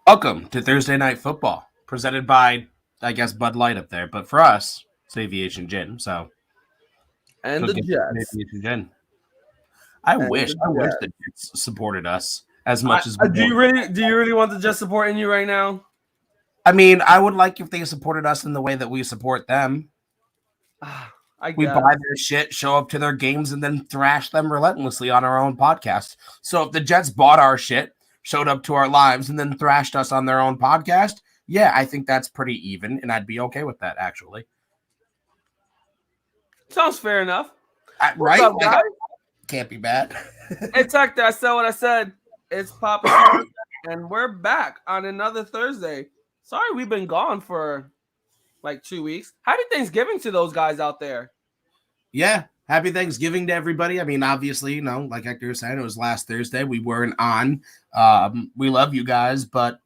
Welcome to Thursday Night Football, presented by, I guess, Bud Light up there. But for us, it's Aviation Gin. So And go the get some Jets. Aviation Gin. I And wish the the Jets. Jets supported us as much as Do we you want. really want the Jets supporting you right now? I mean, I would like if they supported us in the way that we support them. I We guess. buy their shit, show up to their games, and then thrash them relentlessly on our own podcast. So if the Jets bought our shit, showed up to our lives, and then thrashed us on their own podcast, yeah, I think that's pretty even, and I'd be okay with that, actually. Sounds fair enough. What's Right? up, guys? Can't be bad. It's Hector. I said what I said. It's Papa Shark, and we're back on another Thursday. Sorry we've been gone for like 2 weeks. Happy Thanksgiving to those guys out there. Yeah. Happy Thanksgiving to everybody. I mean, obviously, like Hector was saying, it was last Thursday. We weren't on. We love you guys, but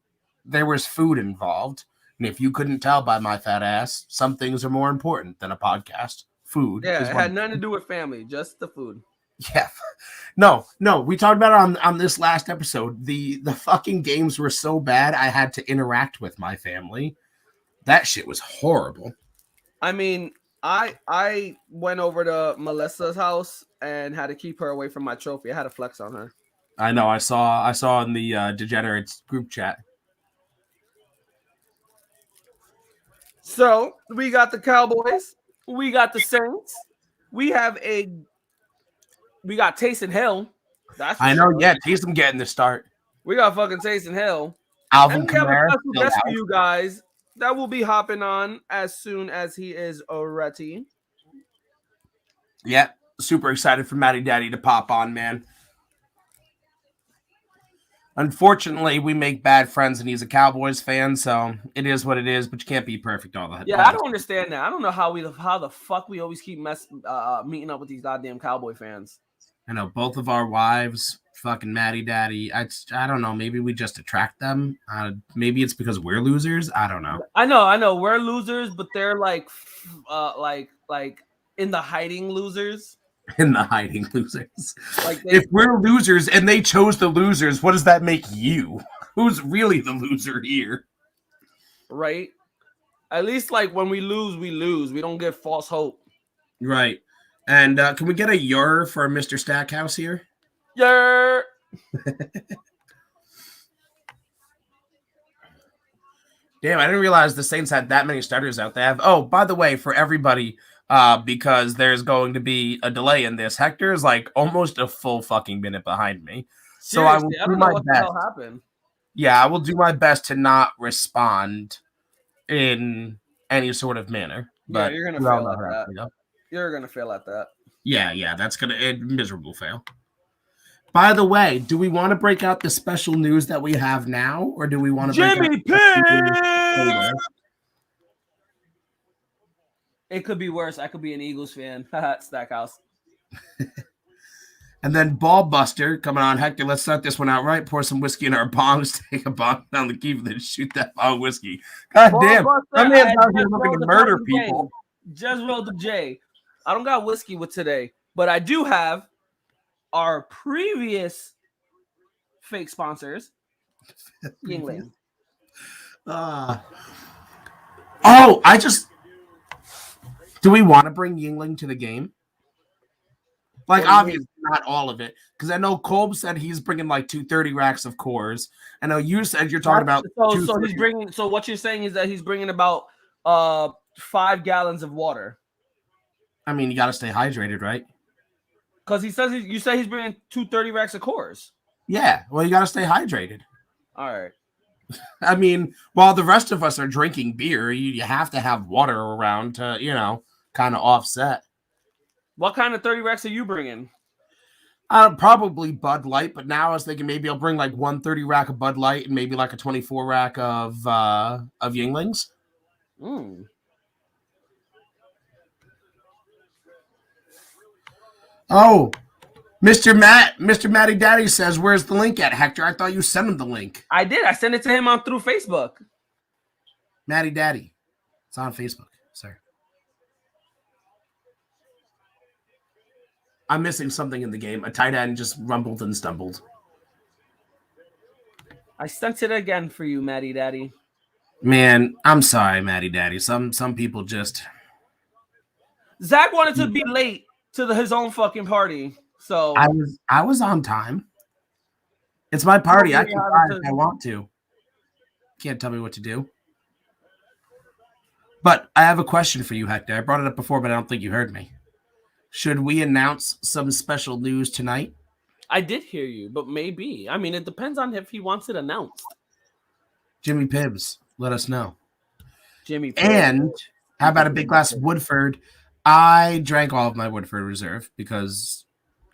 there was food involved. And if you couldn't tell by my fat ass, some things are more important than a podcast. Food. Yeah, is it one. had nothing to do with family, just the food. Yeah. No, we talked about it on this last episode. The fucking games were so bad I had to interact with my family. That shit was horrible. I mean, I went over to Melissa's house and had to keep her away from my trophy. I had to flex on her. I know. I saw in the Degenerates group chat. So we got the Cowboys, we got the Saints, we got Taysom Hill. I know. Sure. Yeah, Taysom getting the start. We got fucking Taysom Hill. Alvin and we Kamara, have a special guest for you guys that will be hopping on as soon as he is ready. Yeah, super excited for Matty Daddy to pop on, man. Unfortunately, we make bad friends, and he's a Cowboys fan, so it is what it is. But you can't be perfect all the time. Yeah, I don't understand that. I don't know how the fuck we always keep meeting up with these goddamn Cowboy fans. I know both of our wives, fucking Matty Daddy. I don't know. Maybe we just attract them. Maybe it's because we're losers. I don't know. I know. We're losers, but they're like in the hiding losers. In the hiding losers. If we're losers and they chose the losers, what does that make you? Who's really the loser here? Right. At least like when we lose, we lose. We don't give false hope. Right. And can we get a yer for Mr. Stackhouse here? Yer. Damn, I didn't realize the Saints had that many starters out there. Oh, by the way, for everybody, because there's going to be a delay in this, Hector is like almost a full fucking minute behind me. Seriously, so I will do my best. The hell happened. Yeah, I will do my best to not respond in any sort of manner. But yeah, you're gonna fail at that. You're gonna fail at that. Yeah, that's gonna a miserable fail. By the way, do we want to break out the special news that we have now, or do we want to Jimmy Pig? It could be worse. I could be an Eagles fan. Stackhouse. And then Ball Buster coming on. Hector, let's start this one out right. Pour some whiskey in our bongs, take a bong down the key, then shoot that bong whiskey. God Ball damn. Buster, that man's out here looking to murder people. Just rolled the J. I don't got whiskey with today, but I do have our previous fake sponsors, Yingling. Do we want to bring Yingling to the game? Like, obviously, not all of it. Because I know Kolb said he's bringing like 230 racks of cores. I know you said you're talking about. So he's bringing. So what you're saying is that he's bringing about 5 gallons of water. I mean, you got to stay hydrated, right? Because he says you say he's bringing 230 racks of cores. Yeah, well, you got to stay hydrated. All right. I mean, while the rest of us are drinking beer, you have to have water around to, kind of offset. What kind of 30 racks are you bringing? Probably Bud Light, but now I was thinking maybe I'll bring like 130 rack of Bud Light and maybe like a 24 rack of Yinglings. Oh, Mr. Matty Daddy says, "Where's the link at, Hector? I thought you sent him the link." I did. I sent it to him through Facebook. Matty Daddy, it's on Facebook, sir. I'm missing something in the game. A tight end just rumbled and stumbled. I sent it again for you, Matty Daddy. Man, I'm sorry, Matty Daddy. Some people just. Zach wanted to be late to his own fucking party, so I was on time. It's my party. I can cry if I want to. Can't tell me what to do. But I have a question for you, Hector. I brought it up before, but I don't think you heard me. Should we announce some special news tonight? I did hear you, but maybe. I mean, it depends on if he wants it announced. Jimmy Pibbs, let us know. Jimmy Pibbs. And how about a big glass of Woodford? I drank all of my Woodford Reserve because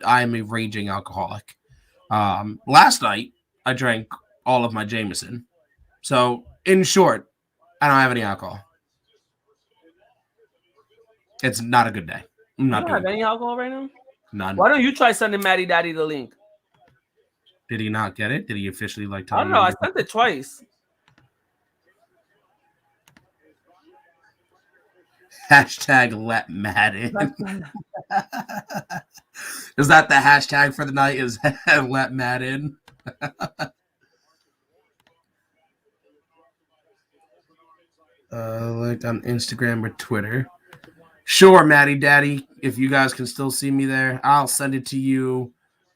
I'm a raging alcoholic. Last night, I drank all of my Jameson. So, in short, I don't have any alcohol. It's not a good day. I'm not you don't have any alcohol right now? None. Why don't you try sending Matty Daddy the link? Did he not get it? Did he officially I don't know. I sent it twice. Hashtag let Matt in. Is that the hashtag for the night? Is let Matt in? Like on Instagram or Twitter. Sure, Matty Daddy. If you guys can still see me there, I'll send it to you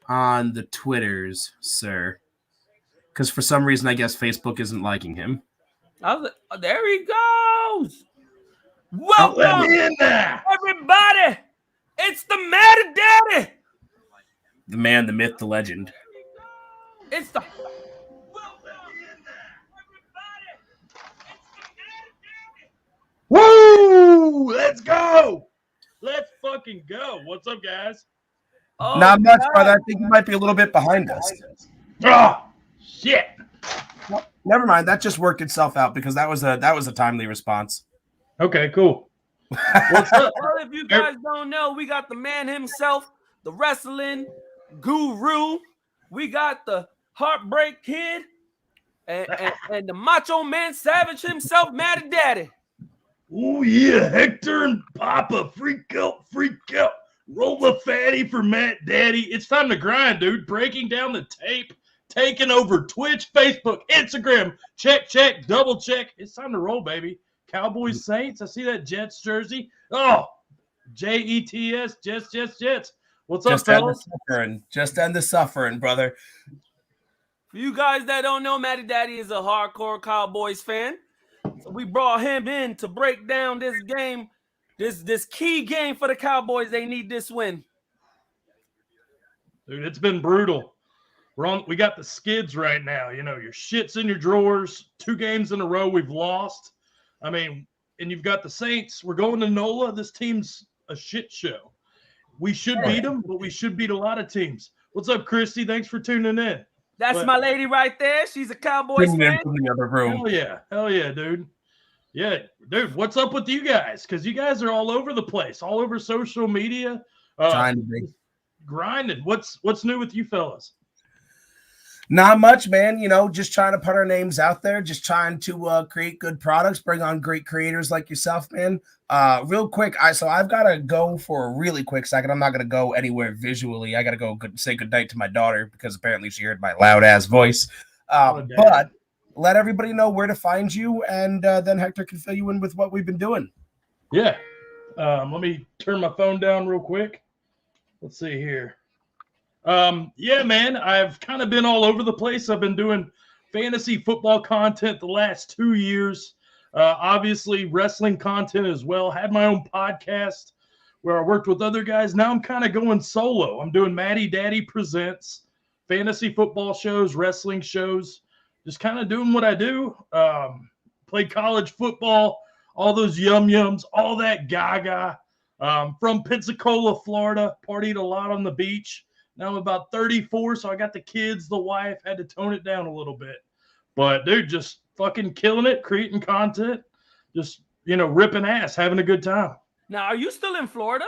on the Twitters, sir. Because for some reason, I guess Facebook isn't liking him. Oh, there he goes. Welcome, everybody. It's the Matty Daddy. The man, the myth, the legend. It's the... Woo! Let's go! Let's fucking go. What's up, guys? Oh, not much, brother. I think you might be a little bit behind us. Oh, shit. Well, never mind. That just worked itself out because that was a timely response. Okay, cool. What's up? Well, if you guys don't know, we got the man himself, the wrestling guru. We got the Heartbreak Kid and the Macho Man Savage himself, Matty Daddy. Oh, yeah, Hector and Papa, freak out. Roll the fatty for Matt Daddy. It's time to grind, dude. Breaking down the tape, taking over Twitch, Facebook, Instagram. Check, double check. It's time to roll, baby. Cowboys, Saints. I see that Jets jersey. Oh, Jets, Jets. What's up, fellas? Just end the suffering, brother. For you guys that don't know, Matty Daddy is a hardcore Cowboys fan. So we brought him in to break down this game, this key game for the Cowboys. They need this win. Dude, it's been brutal. We got the skids right now. You know, your shit's in your drawers. 2 games in a row we've lost. I mean, and you've got the Saints. We're going to NOLA. This team's a shit show. We should beat them, but we should beat a lot of teams. What's up, Christy? Thanks for tuning in. That's my lady right there. She's a Cowboys fan. From the other room. Hell yeah, dude. Yeah, dude, what's up with you guys? Because you guys are all over the place, all over social media. Trying to be. Grinding. What's new with you fellas? Not much, man. You know, just trying to put our names out there, just trying to create good products, bring on great creators like yourself, man. Real quick, I've got to go for a really quick second. I'm not going to go anywhere visually. I got to go say goodnight to my daughter because apparently she heard my loud ass voice. But let everybody know where to find you, and then Hector can fill you in with what we've been doing. Yeah. Let me turn my phone down real quick. Let's see here. Yeah, man, I've kind of been all over the place. I've been doing fantasy football content the last 2 years. Obviously, wrestling content as well. Had my own podcast where I worked with other guys. Now I'm kind of going solo. I'm doing Matty Daddy Presents, fantasy football shows, wrestling shows, just kind of doing what I do. Played college football, all those yum-yums, all that gaga. From Pensacola, Florida, partied a lot on the beach. Now I'm about 34, so I got the kids, the wife, had to tone it down a little bit. But, dude, just fucking killing it, creating content, just, ripping ass, having a good time. Now, are you still in Florida?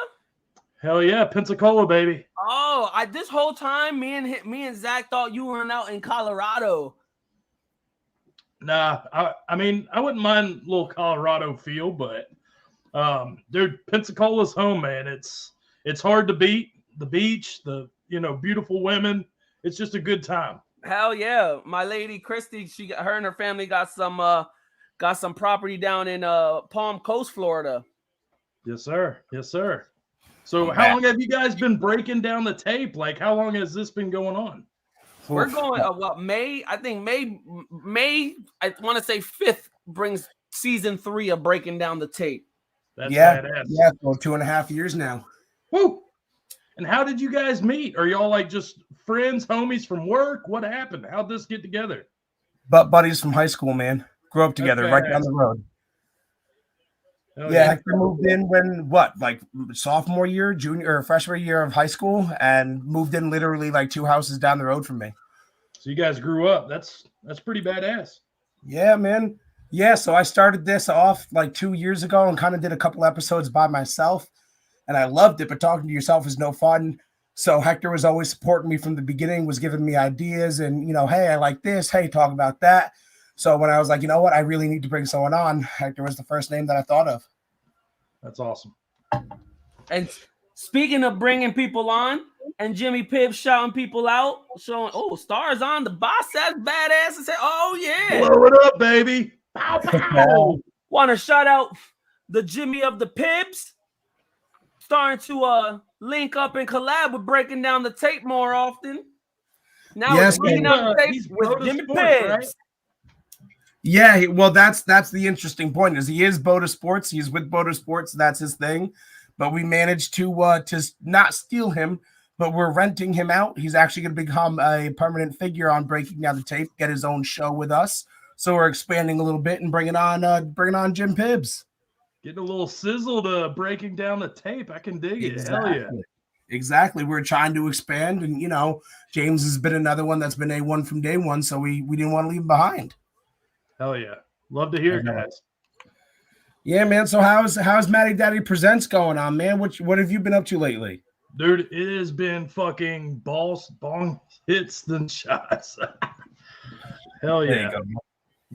Hell yeah, Pensacola, baby. Oh, this whole time, me and Zach thought you were out in Colorado. Nah, I mean, I wouldn't mind a little Colorado feel, but, dude, Pensacola's home, man. It's hard to beat. The beach, the beautiful women. It's just a good time. Hell yeah. My lady Christy, her and her family got some property down in Palm Coast, Florida. Yes, sir. Yes, sir. So I'm how back. long have you guys been breaking down the tape? Like, how long has this been going on? We're going May. I think May. I want to say 5th brings season 3 of Breaking Down the Tape. That's Yeah, badass. yeah, well, 2.5 years now. Woo! And how did you guys meet? Are y'all like just friends, homies from work? What happened? How'd this get together? But buddies from high school, man. Grew up together right down badass. the road. Hell Yeah, Hector moved in when like sophomore year, junior or freshman year of high school, and moved in literally like 2 houses down the road from me. So you guys grew up. That's pretty badass. Yeah, man. Yeah, so I started this off like 2 years ago and kind of did a couple episodes by myself, and I loved it. But talking to yourself is no fun. So Hector was always supporting me from the beginning, was giving me ideas, and hey, I like this. Hey, talk about that. So when I was like, you know what, I really need to bring someone on, Hector was the first name that I thought of. That's awesome. And speaking of bringing people on, and Jimmy Pibb shouting people out, showing, stars on, the boss, that's badass, and say, oh yeah, blow it up, baby. Pow, pow. Want to shout out the Jimmy of the Pibbs, starting to link up and collab with Breaking Down the Tape more often. Now yes, it's Breaking Down the Tape with Jimmy Pibbs. Right? Yeah, well, that's the interesting point. Is he is Boda Sports? He's with Boda Sports. That's his thing. But we managed to not steal him, but we're renting him out. He's actually going to become a permanent figure on Breaking Down the Tape. Get his own show with us. So we're expanding a little bit and bringing on Jim Pibbs. Getting a little sizzle to Breaking Down the Tape. I can dig it. Hell yeah. Exactly. We're trying to expand, and James has been another one that's been A1 from day one. So we didn't want to leave him behind. Hell yeah. Love to hear it, guys. Yeah, man. So how's Matty Daddy Presents going on, man? What have you been up to lately? Dude, it has been fucking bong hits than shots. Hell yeah.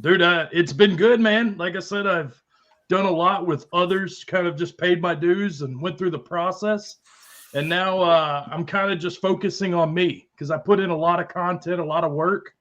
Dude, it's been good, man. Like I said, I've done a lot with others, kind of just paid my dues and went through the process. And now I'm kind of just focusing on me because I put in a lot of content, a lot of work.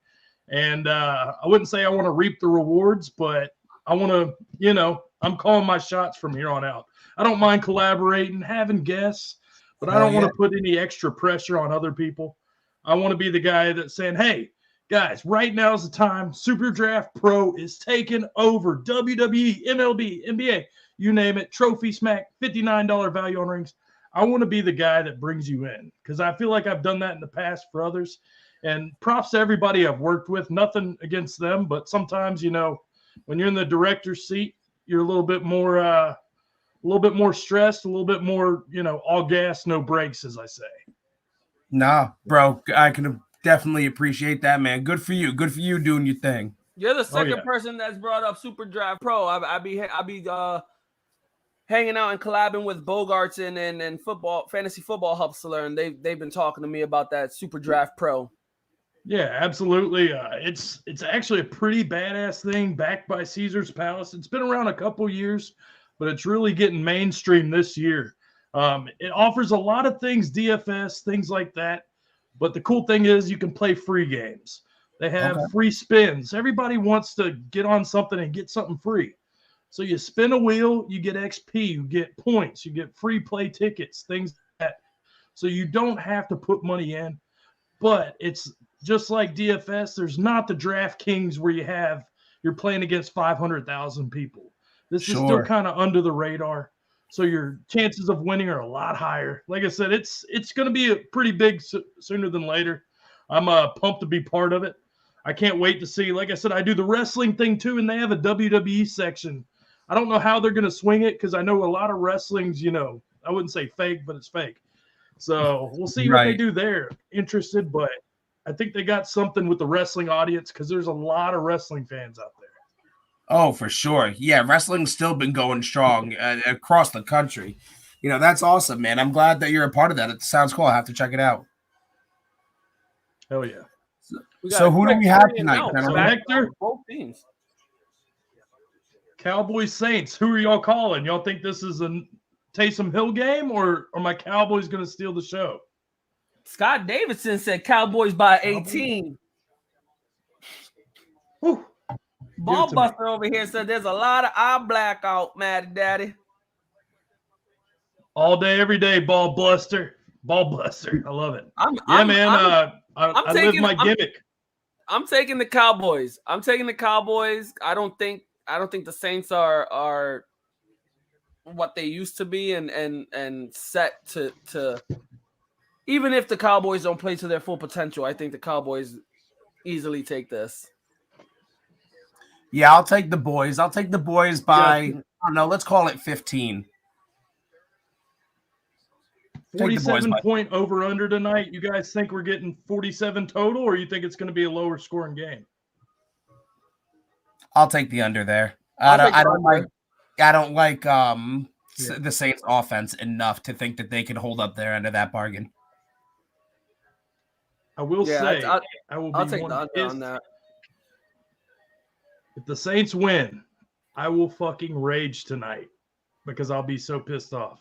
And I wouldn't say I want to reap the rewards, but I want to, I'm calling my shots from here on out. I don't mind collaborating, having guests, but I don't want to put any extra pressure on other people. I want to be the guy that's saying, hey, guys, right now is the time. Super Draft Pro is taking over. WWE, MLB, NBA, you name it. Trophy Smack, $59 value on rings. I want to be the guy that brings you in because I feel like I've done that in the past for others. And props to everybody I've worked with. Nothing against them, but sometimes, when you're in the director's seat, you're a little bit more stressed, a little bit more, all gas, no brakes, as I say. Nah, bro, I can definitely appreciate that, man. Good for you. Good for you doing your thing. You're the second person that's brought up Super Draft Pro. I be hanging out and collabing with Bogarts and football, fantasy football hustler, and they've been talking to me about that Super Draft Pro. Yeah, absolutely. It's actually a pretty badass thing backed by Caesar's Palace. It's been around a couple years, but it's really getting mainstream this year. It offers a lot of things, DFS, things like that. But the cool thing is you can play free games. They have free spins. Everybody wants to get on something and get something free. So you spin a wheel, you get XP, you get points, you get free play tickets, things like that. So you don't have to put money in. But it's just like DFS, there's not the DraftKings where you're playing against 500,000 people. This is still kind of under the radar. So your chances of winning are a lot higher. Like I said, it's going to be a pretty big sooner than later. I'm pumped to be part of it. I can't wait to see. Like I said, I do the wrestling thing too, and they have a WWE section. I don't know how they're going to swing it because I know a lot of wrestling's, I wouldn't say fake, but it's fake. So we'll see what they do there. Interested, but I think they got something with the wrestling audience because there's a lot of wrestling fans out there. Oh, for sure. Yeah, wrestling's still been going strong across the country. That's awesome, man. I'm glad that you're a part of that. It sounds cool. I have to check it out. Hell yeah. So who do we have tonight? So Hector, both teams. Cowboys Saints. Who are y'all calling? Y'all think this is a Taysom Hill game, or are my Cowboys going to steal the show? Scott Davidson said Cowboys by 18. Whew. Ball Buster over here said there's a lot of eye blackout, Matty Daddy. All day, every day, ball buster. Ball buster. I love it. I live my gimmick. I'm taking the Cowboys. I don't think the Saints are what they used to be and set to even if the Cowboys don't play to their full potential, I think the Cowboys easily take this. Yeah, I'll take the boys. I'll take the boys by, I don't know, let's call it 15. 47 point over under tonight. You guys think we're getting 47 total, or you think it's going to be a lower scoring game? I'll take the under there. I don't like the Saints offense enough to think that they can hold up their end of that bargain. I will say I'll take the under on that. If the Saints win, I will fucking rage tonight because I'll be so pissed off.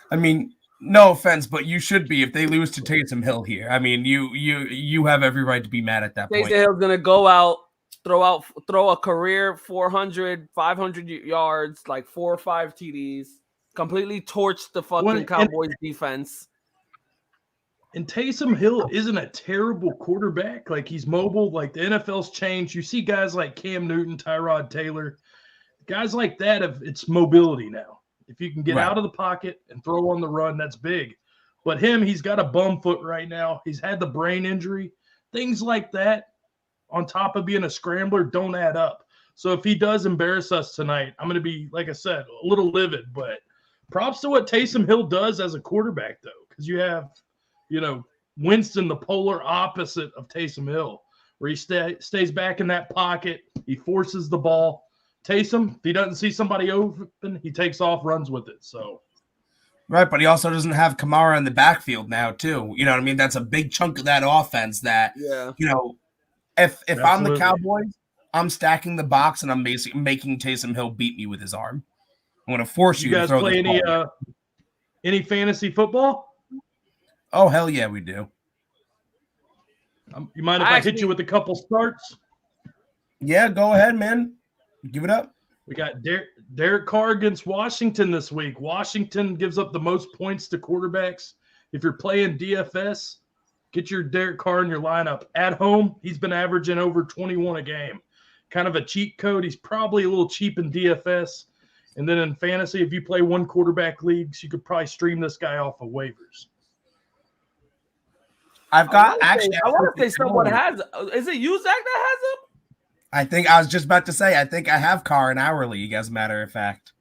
I mean, no offense, but you should be if they lose to Taysom Hill here. I mean, you have every right to be mad at that point. Taysom Hill's gonna go out, throw a career 400, 500 yards, like 4 or 5 TDs, completely torch the fucking Cowboys defense. And Taysom Hill isn't a terrible quarterback. Like, he's mobile. Like, the NFL's changed. You see guys like Cam Newton, Tyrod Taylor, guys like that. It's mobility now. If you can get out of the pocket and throw on the run, that's big. But he's got a bum foot right now. He's had the brain injury. Things like that, on top of being a scrambler, don't add up. So if he does embarrass us tonight, I'm going to be, like I said, a little livid. But props to what Taysom Hill does as a quarterback, though, because you have, Winston, the polar opposite of Taysom Hill, where he stays back in that pocket. He forces the ball. Taysom, if he doesn't see somebody open, he takes off, runs with it. So, right, but he also doesn't have Kamara in the backfield now, too. You know what I mean? That's a big chunk of that offense that, if I'm the Cowboys, I'm stacking the box and I'm basically making Taysom Hill beat me with his arm. I'm going to force you to throw the ball. You guys play any fantasy football? Oh, hell yeah, we do. You mind if I hit you with a couple starts? Yeah, go ahead, man. Give it up. We got Derek Carr against Washington this week. Washington gives up the most points to quarterbacks. If you're playing DFS, get your Derek Carr in your lineup. At home, he's been averaging over 21 a game. Kind of a cheat code. He's probably a little cheap in DFS. And then in fantasy, if you play one quarterback leagues, you could probably stream this guy off of waivers. I want to say someone has. Is it you, Zach, that has him? I was just about to say, I think I have Carr in our league, as a matter of fact.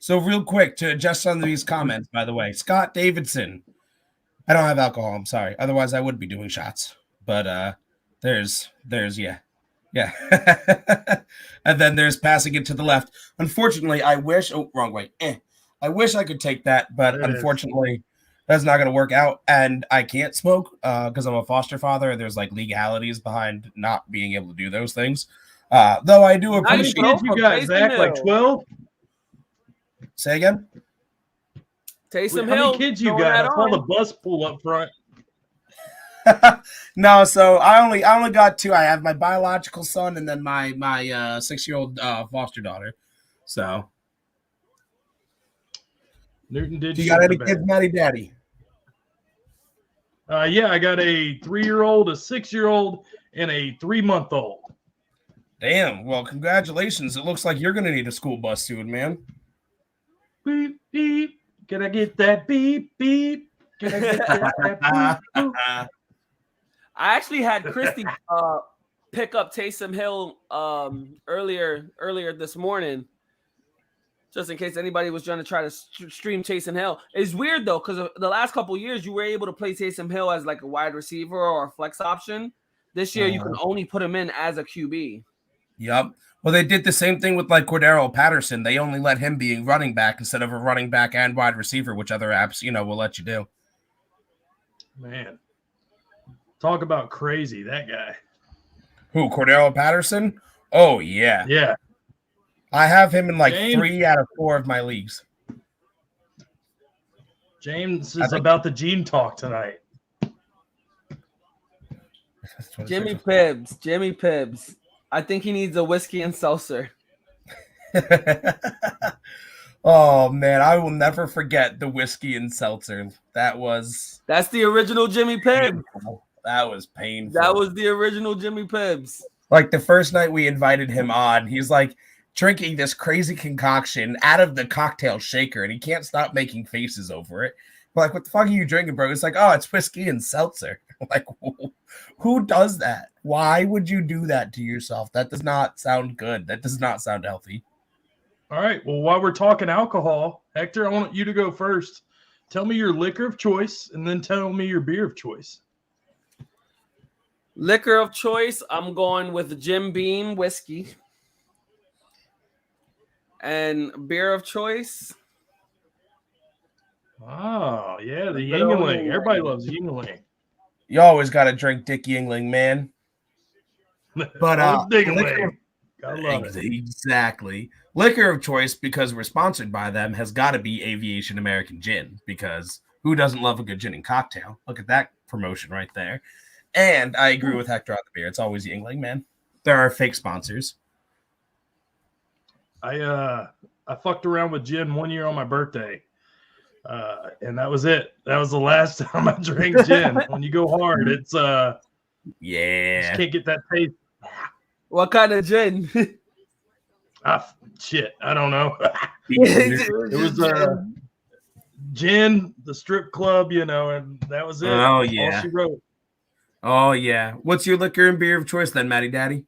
So real quick, to adjust some of these comments, by the way, Scott Davidson. I don't have alcohol, I'm sorry. Otherwise, I would be doing shots. But there's yeah. And then there's passing it to the left. Unfortunately, I wish I wish I could take that, but unfortunately, that's not going to work out. And I can't smoke because I'm a foster father. There's like legalities behind not being able to do those things. Though I do appreciate you guys, Zach, like 12. Say again. Taysom Hill. How many kids you got? I saw the bus pull up front. No, so I only got 2. I have my biological son and then my 6-year-old foster daughter. So, Newton did. You got any kids, Matty Daddy? Yeah, I got a 3-year-old, a 6-year-old, and a 3-month-old. Damn. Well, congratulations. It looks like you're going to need a school bus soon, man. Beep, beep. Can I get that beep, beep? Can I get that beep, beep? I actually had Christy pick up Taysom Hill earlier this morning, just in case anybody was trying to stream Taysom Hill. It's weird, though, because the last couple of years, you were able to play Taysom Hill as like a wide receiver or a flex option. This year, you can only put him in as a QB. Yep. Well, they did the same thing with like Cordero Patterson. They only let him be running back instead of a running back and wide receiver, which other apps, will let you do. Man. Talk about crazy, that guy. Who, Cordero Patterson? Oh, yeah. Yeah. I have him in like James, 3 out of 4 of my leagues. James is about the gene talk tonight. Jimmy Pibbs. I think he needs a whiskey and seltzer. Oh man, I will never forget the whiskey and seltzer. That's the original Jimmy Pibbs. That was painful. That was the original Jimmy Pibbs. Like the first night we invited him on, he's like drinking this crazy concoction out of the cocktail shaker, and he can't stop making faces over it. We're like, what the fuck are you drinking, bro? It's like, oh, it's whiskey and seltzer. Like, who does that? Why would you do that to yourself? That does not sound good. That does not sound healthy. All right. Well, while we're talking alcohol, Hector, I want you to go first. Tell me your liquor of choice, and then tell me your beer of choice. Liquor of choice, I'm going with Jim Beam whiskey. And beer of choice. Oh, yeah, the Yingling. Everybody loves Yingling. You always got to drink Dick Yingling, man. But Yingling. Gotta love it. Exactly. Liquor of choice, because we're sponsored by them, has got to be Aviation American Gin, because who doesn't love a good gin and cocktail? Look at that promotion right there. And I agree with Hector on the beer. It's always Yingling, man. There are fake sponsors. I fucked around with gin 1 year on my birthday, and that was it. That was the last time I drank gin. When you go hard, it's yeah, just can't get that taste. What kind of gin? Shit, I don't know. It was gin, the strip club, and that was it. Oh yeah. All she wrote. Oh yeah. What's your liquor and beer of choice then, Matty Daddy?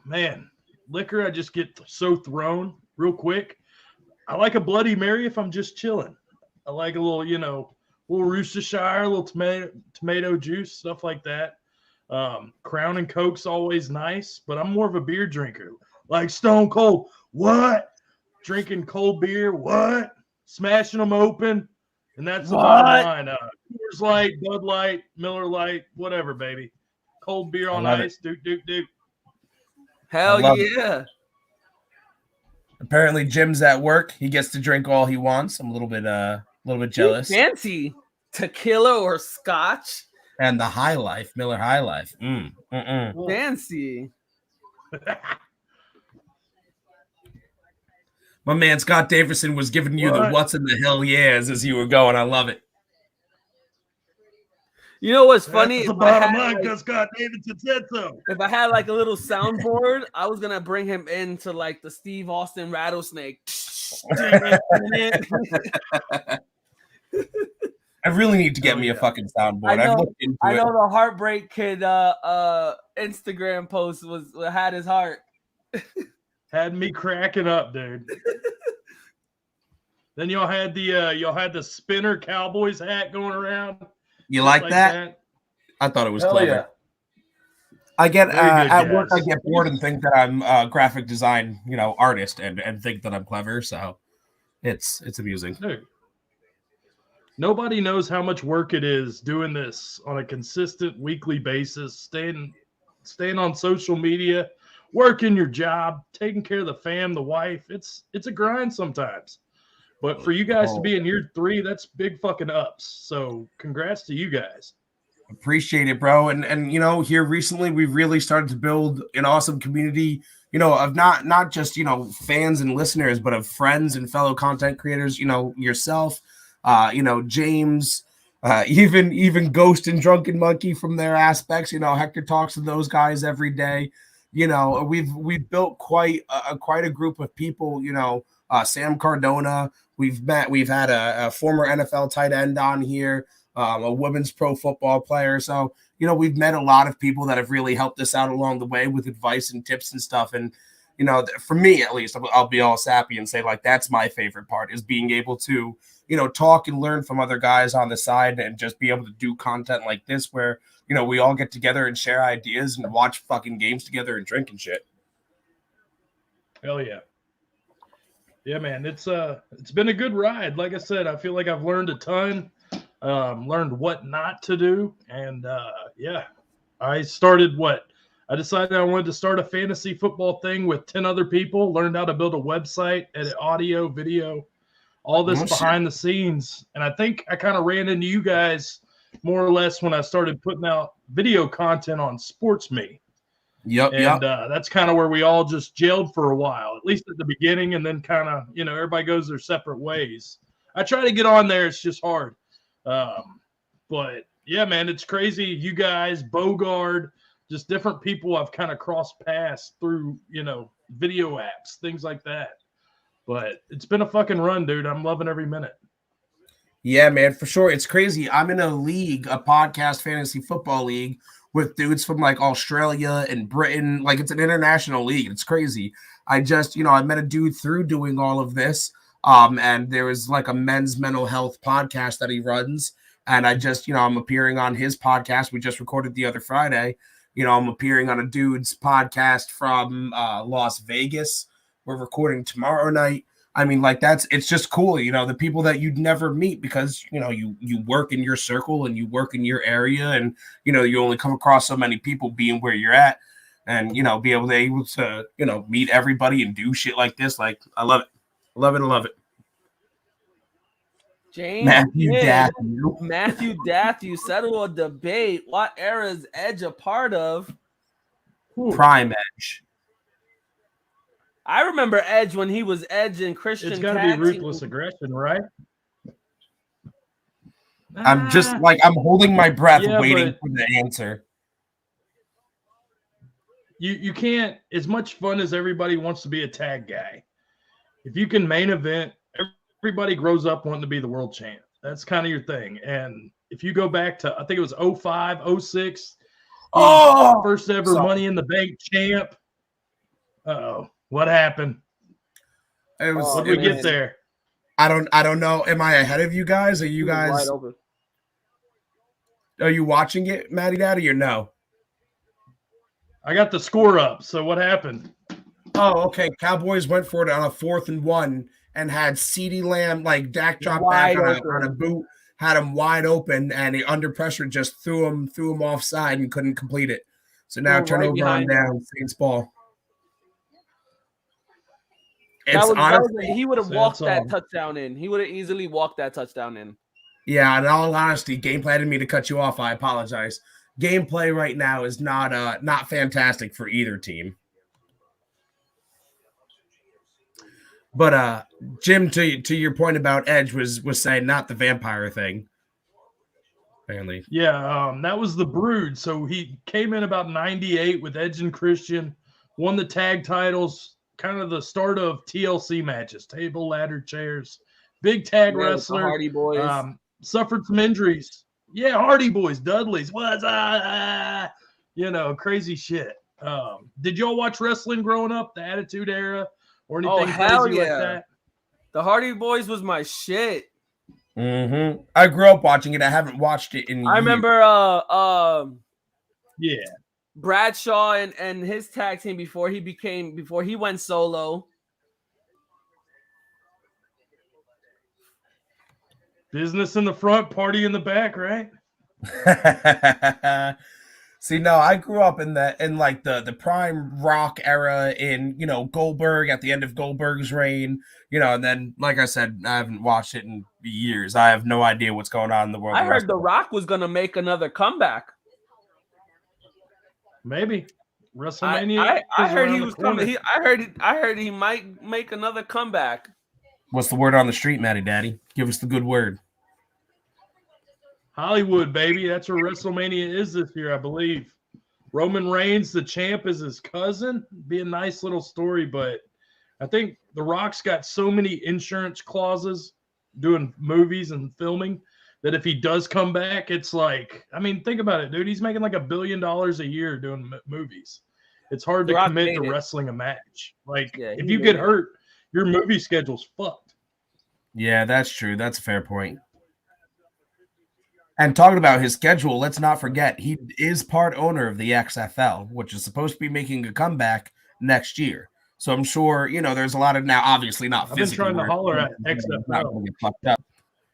Man, liquor, I just get so thrown real quick. I like a Bloody Mary if I'm just chilling. I like a little, little Worcestershire, a little tomato juice, stuff like that. Crown and Coke's always nice, but I'm more of a beer drinker. Like Stone Cold, what? Drinking cold beer, what? Smashing them open, and that's the bottom line. Coors Light, Bud Light, Miller Light, whatever, baby. Cold beer on ice, duke. Hell yeah. Apparently Jim's at work. He gets to drink all he wants. I'm a little bit jealous. Fancy tequila or scotch. And the High Life, Miller High Life. Fancy. My man Scott Davison was giving you the what's in the hell yeahs as you were going. I love it. You know what's funny? That's the bottom line because Scott Davison said so. If I had like a little soundboard, I was gonna bring him into like the Steve Austin rattlesnake. I really need to get me a fucking soundboard. I've looked into it. The Heartbreak Kid Instagram post had his heart. Had me cracking up, dude. Then y'all had the spinner Cowboys hat going around. You like that? I thought it was clever. Yeah. I get at work. I get bored and think that I'm a graphic design, artist, and think that I'm clever. So it's amusing. Dude, nobody knows how much work it is doing this on a consistent weekly basis. Staying on social media, working your job, taking care of the fam, the wife. It's a grind sometimes. But for you guys to be in year 3, that's big fucking ups. So congrats to you guys. Appreciate it, bro. And here recently we've really started to build an awesome community, of not just, fans and listeners, but of friends and fellow content creators, yourself, James, even Ghost and Drunken Monkey from their aspects. Hector talks to those guys every day. We've built quite a group of people, Sam Cardona. We've had a former NFL tight end on here, a women's pro football player. So, we've met a lot of people that have really helped us out along the way with advice and tips and stuff. And, for me, at least, I'll be all sappy and say, like, that's my favorite part is being able to, talk and learn from other guys on the side and just be able to do content like this where, we all get together and share ideas and watch fucking games together and drink and shit. Hell yeah. Yeah, man, it's been a good ride. Like I said, I feel like I've learned a ton, learned what not to do. And I decided I wanted to start a fantasy football thing with 10 other people, learned how to build a website, edit audio, video, all this behind the scenes. And I think I kind of ran into you guys more or less when I started putting out video content on Sports Me. Yep. That's kind of where we all just gelled for a while, at least at the beginning, and then kind of, everybody goes their separate ways. I try to get on there. It's just hard. But yeah, man, it's crazy. You guys, Bogard, just different people I've kind of crossed paths through, video apps, things like that. But it's been a fucking run, dude. I'm loving every minute. Yeah, man, for sure. It's crazy. I'm in a league, a podcast fantasy football league with dudes from like Australia and Britain. Like it's an international league. It's crazy. I just, I met a dude through doing all of this. And there was like a men's mental health podcast that he runs. And I just, I'm appearing on his podcast. We just recorded the other Friday. I'm appearing on a dude's podcast from Las Vegas. We're recording tomorrow night. I mean, like it's just cool, the people that you'd never meet because, you work in your circle and you work in your area and, you only come across so many people being where you're at and, be able to, meet everybody and do shit like this. Like, I love it. Love it. Love it. James Matthew Dathew settle a debate. What era is Edge a part of? Prime Edge. I remember Edge when he was Edge and Christian. It's got to be ruthless aggression, right? I'm just like, I'm holding my breath waiting for the answer. You can't, as much fun as everybody wants to be a tag guy. If you can main event, everybody grows up wanting to be the world champ. That's kind of your thing. And if you go back to, I think it was 05, 06, first ever Money in the Bank champ. Uh-oh. What happened? What did we get there? I don't know. Am I ahead of you guys? Are you guys? Are you watching it, Matty Daddy, or no? I got the score up. So what happened? Oh, okay. Cowboys went for it on a 4th and 1 and had CeeDee Lamb like Dak drop back on a boot, had him wide open, and he under pressure just threw him offside and couldn't complete it. So now turnover on down, Saints ball. He would have walked that touchdown in. He would have easily walked that touchdown in. Yeah, in all honesty, gameplay didn't mean to cut you off. I apologize. Gameplay right now is not fantastic for either team. But Jim, to your point about Edge was saying not the vampire thing. Apparently. Yeah, that was the Brood. So he came in about 98 with Edge and Christian, won the tag titles. Kind of the start of TLC matches, table, ladder, chairs, big tag wrestler. Hardy Boys suffered some injuries. Yeah, Hardy Boys, Dudleys, crazy shit. Did y'all watch wrestling growing up, the Attitude Era, or anything crazy like that? The Hardy Boys was my shit. Mm-hmm. I grew up watching it. I haven't watched it in years. I remember. Yeah. Bradshaw and his tag team before he went solo. Business in the front, party in the back, right? See, no, I grew up in the prime Rock era in, Goldberg at the end of Goldberg's reign, and then, like I said, I haven't watched it in years. I have no idea what's going on in the world. I heard The Rock was going to make another comeback. Maybe WrestleMania. I heard he was coming. I heard he might make another comeback. What's the word on the street, Matty Daddy? Give us the good word. Hollywood, baby. That's where WrestleMania is this year, I believe. Roman Reigns, the champ, is his cousin. Be a nice little story, but I think The Rock's got so many insurance clauses doing movies and filming that if he does come back, it's like, I mean, think about it, dude. He's making like $1 billion a year doing movies. It's hard to commit to wrestling a match. Like, if you get hurt, your movie schedule's fucked. Yeah, that's true. That's a fair point. And talking about his schedule, let's not forget, he is part owner of the XFL, which is supposed to be making a comeback next year. So I'm sure, there's a lot of now, obviously not physically. I've been trying to holler at XFL.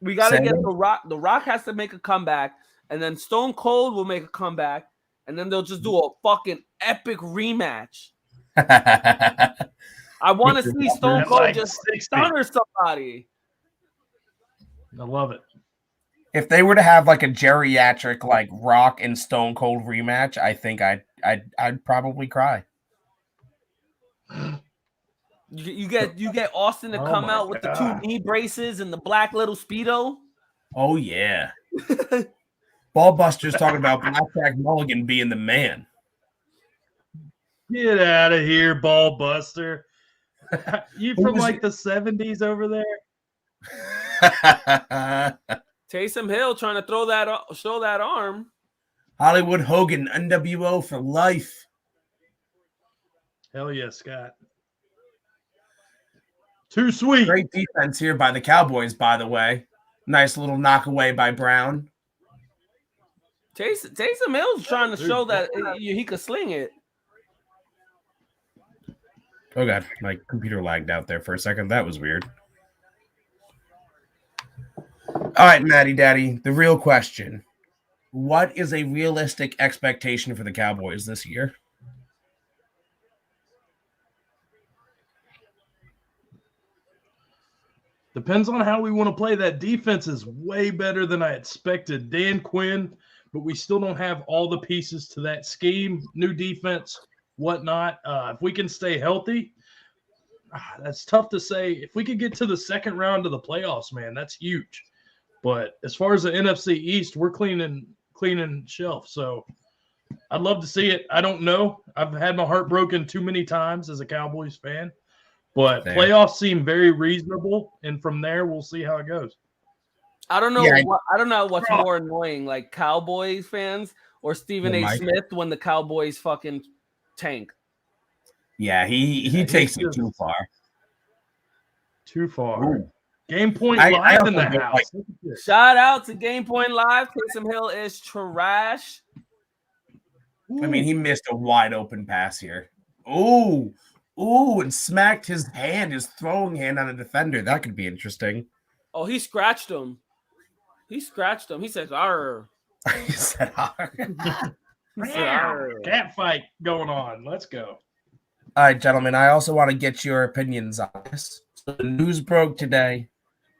We got to get The Rock. The Rock has to make a comeback, and then Stone Cold will make a comeback, and then they'll just do a fucking epic rematch. I want to see Stone Cold just stunner somebody. I love it. If they were to have like a geriatric like Rock and Stone Cold rematch, I think I'd probably cry. You get Austin to come out with the 2 knee braces and the black little Speedo. Oh yeah. Ballbuster's talking about Blackjack Mulligan being the man. Get out of here, Ballbuster. You from like the 70s over there? Taysom Hill trying to show that arm. Hollywood Hogan, NWO for life. Hell yeah, Scott. Too sweet. Great defense here by the Cowboys, by the way. Nice little knockaway by Brown. Taysom Hill's trying to show that he could sling it. Oh, God. My computer lagged out there for a second. That was weird. All right, Matty Daddy, the real question. What is a realistic expectation for the Cowboys this year? Depends on how we want to play. That defense is way better than I expected. Dan Quinn, but we still don't have all the pieces to that scheme. New defense, whatnot. If we can stay healthy, that's tough to say. If we could get to the second round of the playoffs, man, that's huge. But as far as the NFC East, we're cleaning shelf. So I'd love to see it. I don't know. I've had my heart broken too many times as a Cowboys fan. But playoffs seem very reasonable, and from there we'll see how it goes. I don't know. I don't know what's more annoying, like Cowboys fans or Stephen A. Smith when the Cowboys fucking tank. Yeah, he takes it too far. Too far. Ooh. Game Point Live in the house. Shout out to Game Point Live. Taysom Hill is trash. I mean, he missed a wide open pass here. Ooh, and smacked his throwing hand on a defender. That could be interesting. Oh, he scratched him. He said, "Arr." He said, "Arr." Cat fight going on. Let's go. All right, gentlemen. I also want to get your opinions on this. So the news broke today.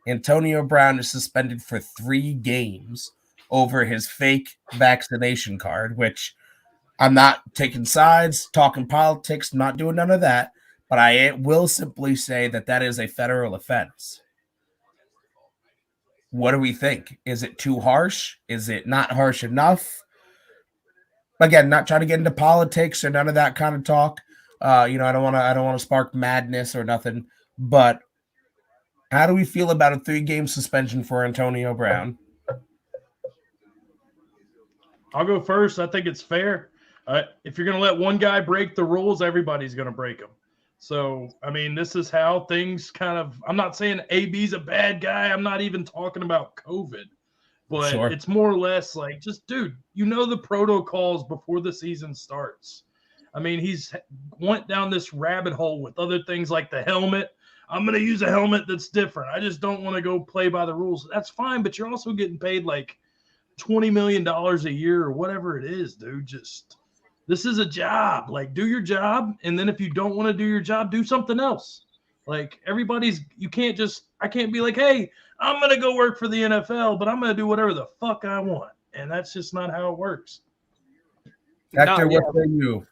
Antonio Brown is suspended for 3 games over his fake vaccination card, which I'm not taking sides, talking politics, not doing none of that, but I will simply say that is a federal offense. What do we think? Is it too harsh? Is it not harsh enough? Again, not trying to get into politics or none of that kind of talk. I don't want to spark madness or nothing, but how do we feel about a 3-game suspension for Antonio Brown? I'll go first. I think it's fair. If you're going to let one guy break the rules, everybody's going to break them. So, I mean, this is how things kind of – I'm not saying AB's a bad guy. I'm not even talking about COVID. But It's more or less like just, dude, the protocols before the season starts. I mean, he's went down this rabbit hole with other things like the helmet. I'm going to use a helmet that's different. I just don't want to go play by the rules. That's fine, but you're also getting paid like $20 million a year or whatever it is, dude. This is a job. Like, do your job, and then if you don't want to do your job, do something else. Like, I can't be like, hey, I'm going to go work for the NFL, but I'm going to do whatever the fuck I want. And that's just not how it works. Hector, what say you?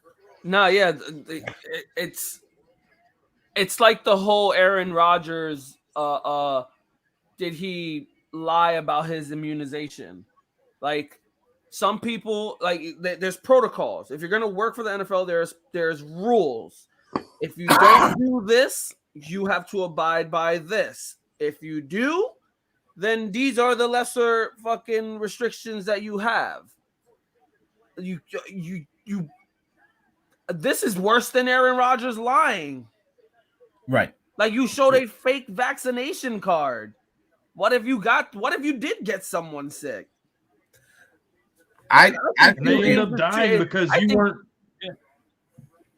No, yeah. It's like the whole Aaron Rodgers, did he lie about his immunization? Like, some people, like, there's protocols. If you're going to work for the NFL, there's rules. If you don't do this, you have to abide by this. If you do, then these are the lesser fucking restrictions that you have. This is worse than Aaron Rodgers lying. Right. Like, you showed a fake vaccination card. What if you did get someone sick? I ended up dying because you weren't. Yeah.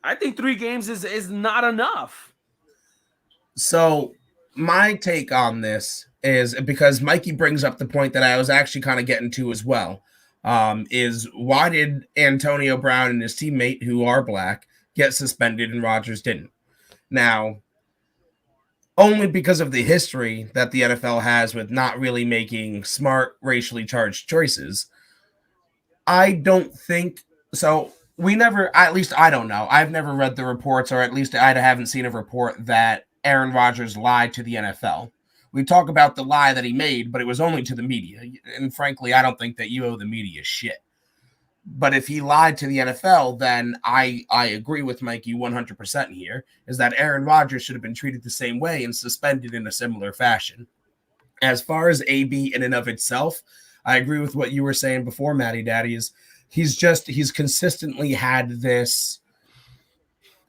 I think 3 games is not enough. So my take on this is, because Mikey brings up the point that I was actually kind of getting to as well, is why did Antonio Brown and his teammate, who are black, get suspended and Rodgers didn't? Now, only because of the history that the NFL has with not really making smart racially charged choices. I don't think so. We never, at least I don't know. I've never read the reports, or at least I haven't seen a report that Aaron Rodgers lied to the NFL. We talk about the lie that he made, but it was only to the media. And frankly, I don't think that you owe the media shit. But if he lied to the NFL, then I agree with Mikey 100% here, is that Aaron Rodgers should have been treated the same way and suspended in a similar fashion. As far as AB in and of itself, I agree with what you were saying before, Matty Daddy, is he's consistently had this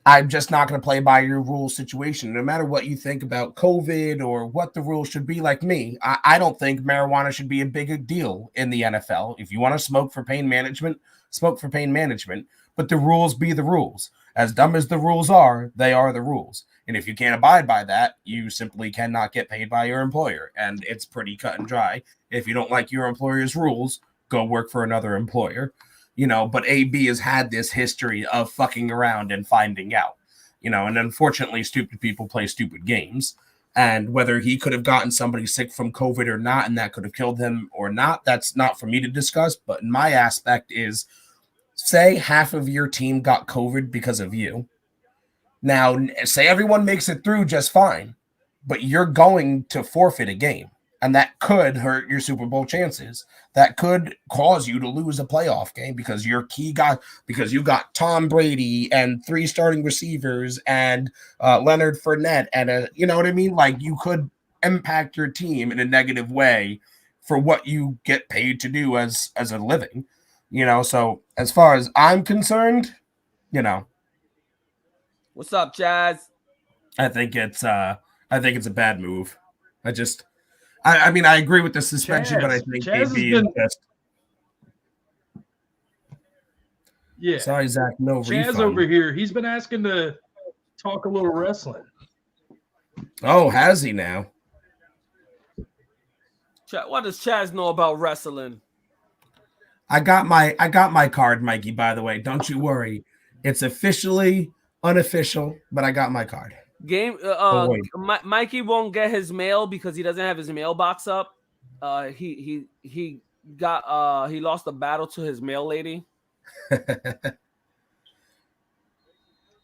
I'm just not going to play by your rules situation. No matter what you think about COVID or what the rules should be, like me, I don't think marijuana should be a big deal in the NFL. If you want to smoke for pain management, smoke for pain management, but the rules be the rules. As dumb as the rules are, they are the rules. And if you can't abide by that, you simply cannot get paid by your employer. And it's pretty cut and dry. If you don't like your employer's rules, go work for another employer. But AB has had this history of fucking around and finding out, and unfortunately, stupid people play stupid games. And whether he could have gotten somebody sick from COVID or not, and that could have killed him or not, that's not for me to discuss. But my aspect is, say half of your team got COVID because of you. Now, say everyone makes it through just fine, but you're going to forfeit a game. And that could hurt your Super Bowl chances. That could cause you to lose a playoff game because your key guy, because you got Tom Brady and 3 starting receivers and Leonard Fournette and you know what I mean? Like, you could impact your team in a negative way for what you get paid to do as a living. So as far as I'm concerned, What's up, Jazz? I think it's a bad move. I mean, I agree with the suspension, but I think AB is just. Yeah. Sorry, Zach. No Chaz refund. over here. He's been asking to talk a little wrestling. Oh, has he now? What does Chaz know about wrestling? I got my card, Mikey. By the way, don't you worry. It's officially unofficial, but I got my card. Mikey won't get his mail because he doesn't have his mailbox up. He lost the battle to his mail lady.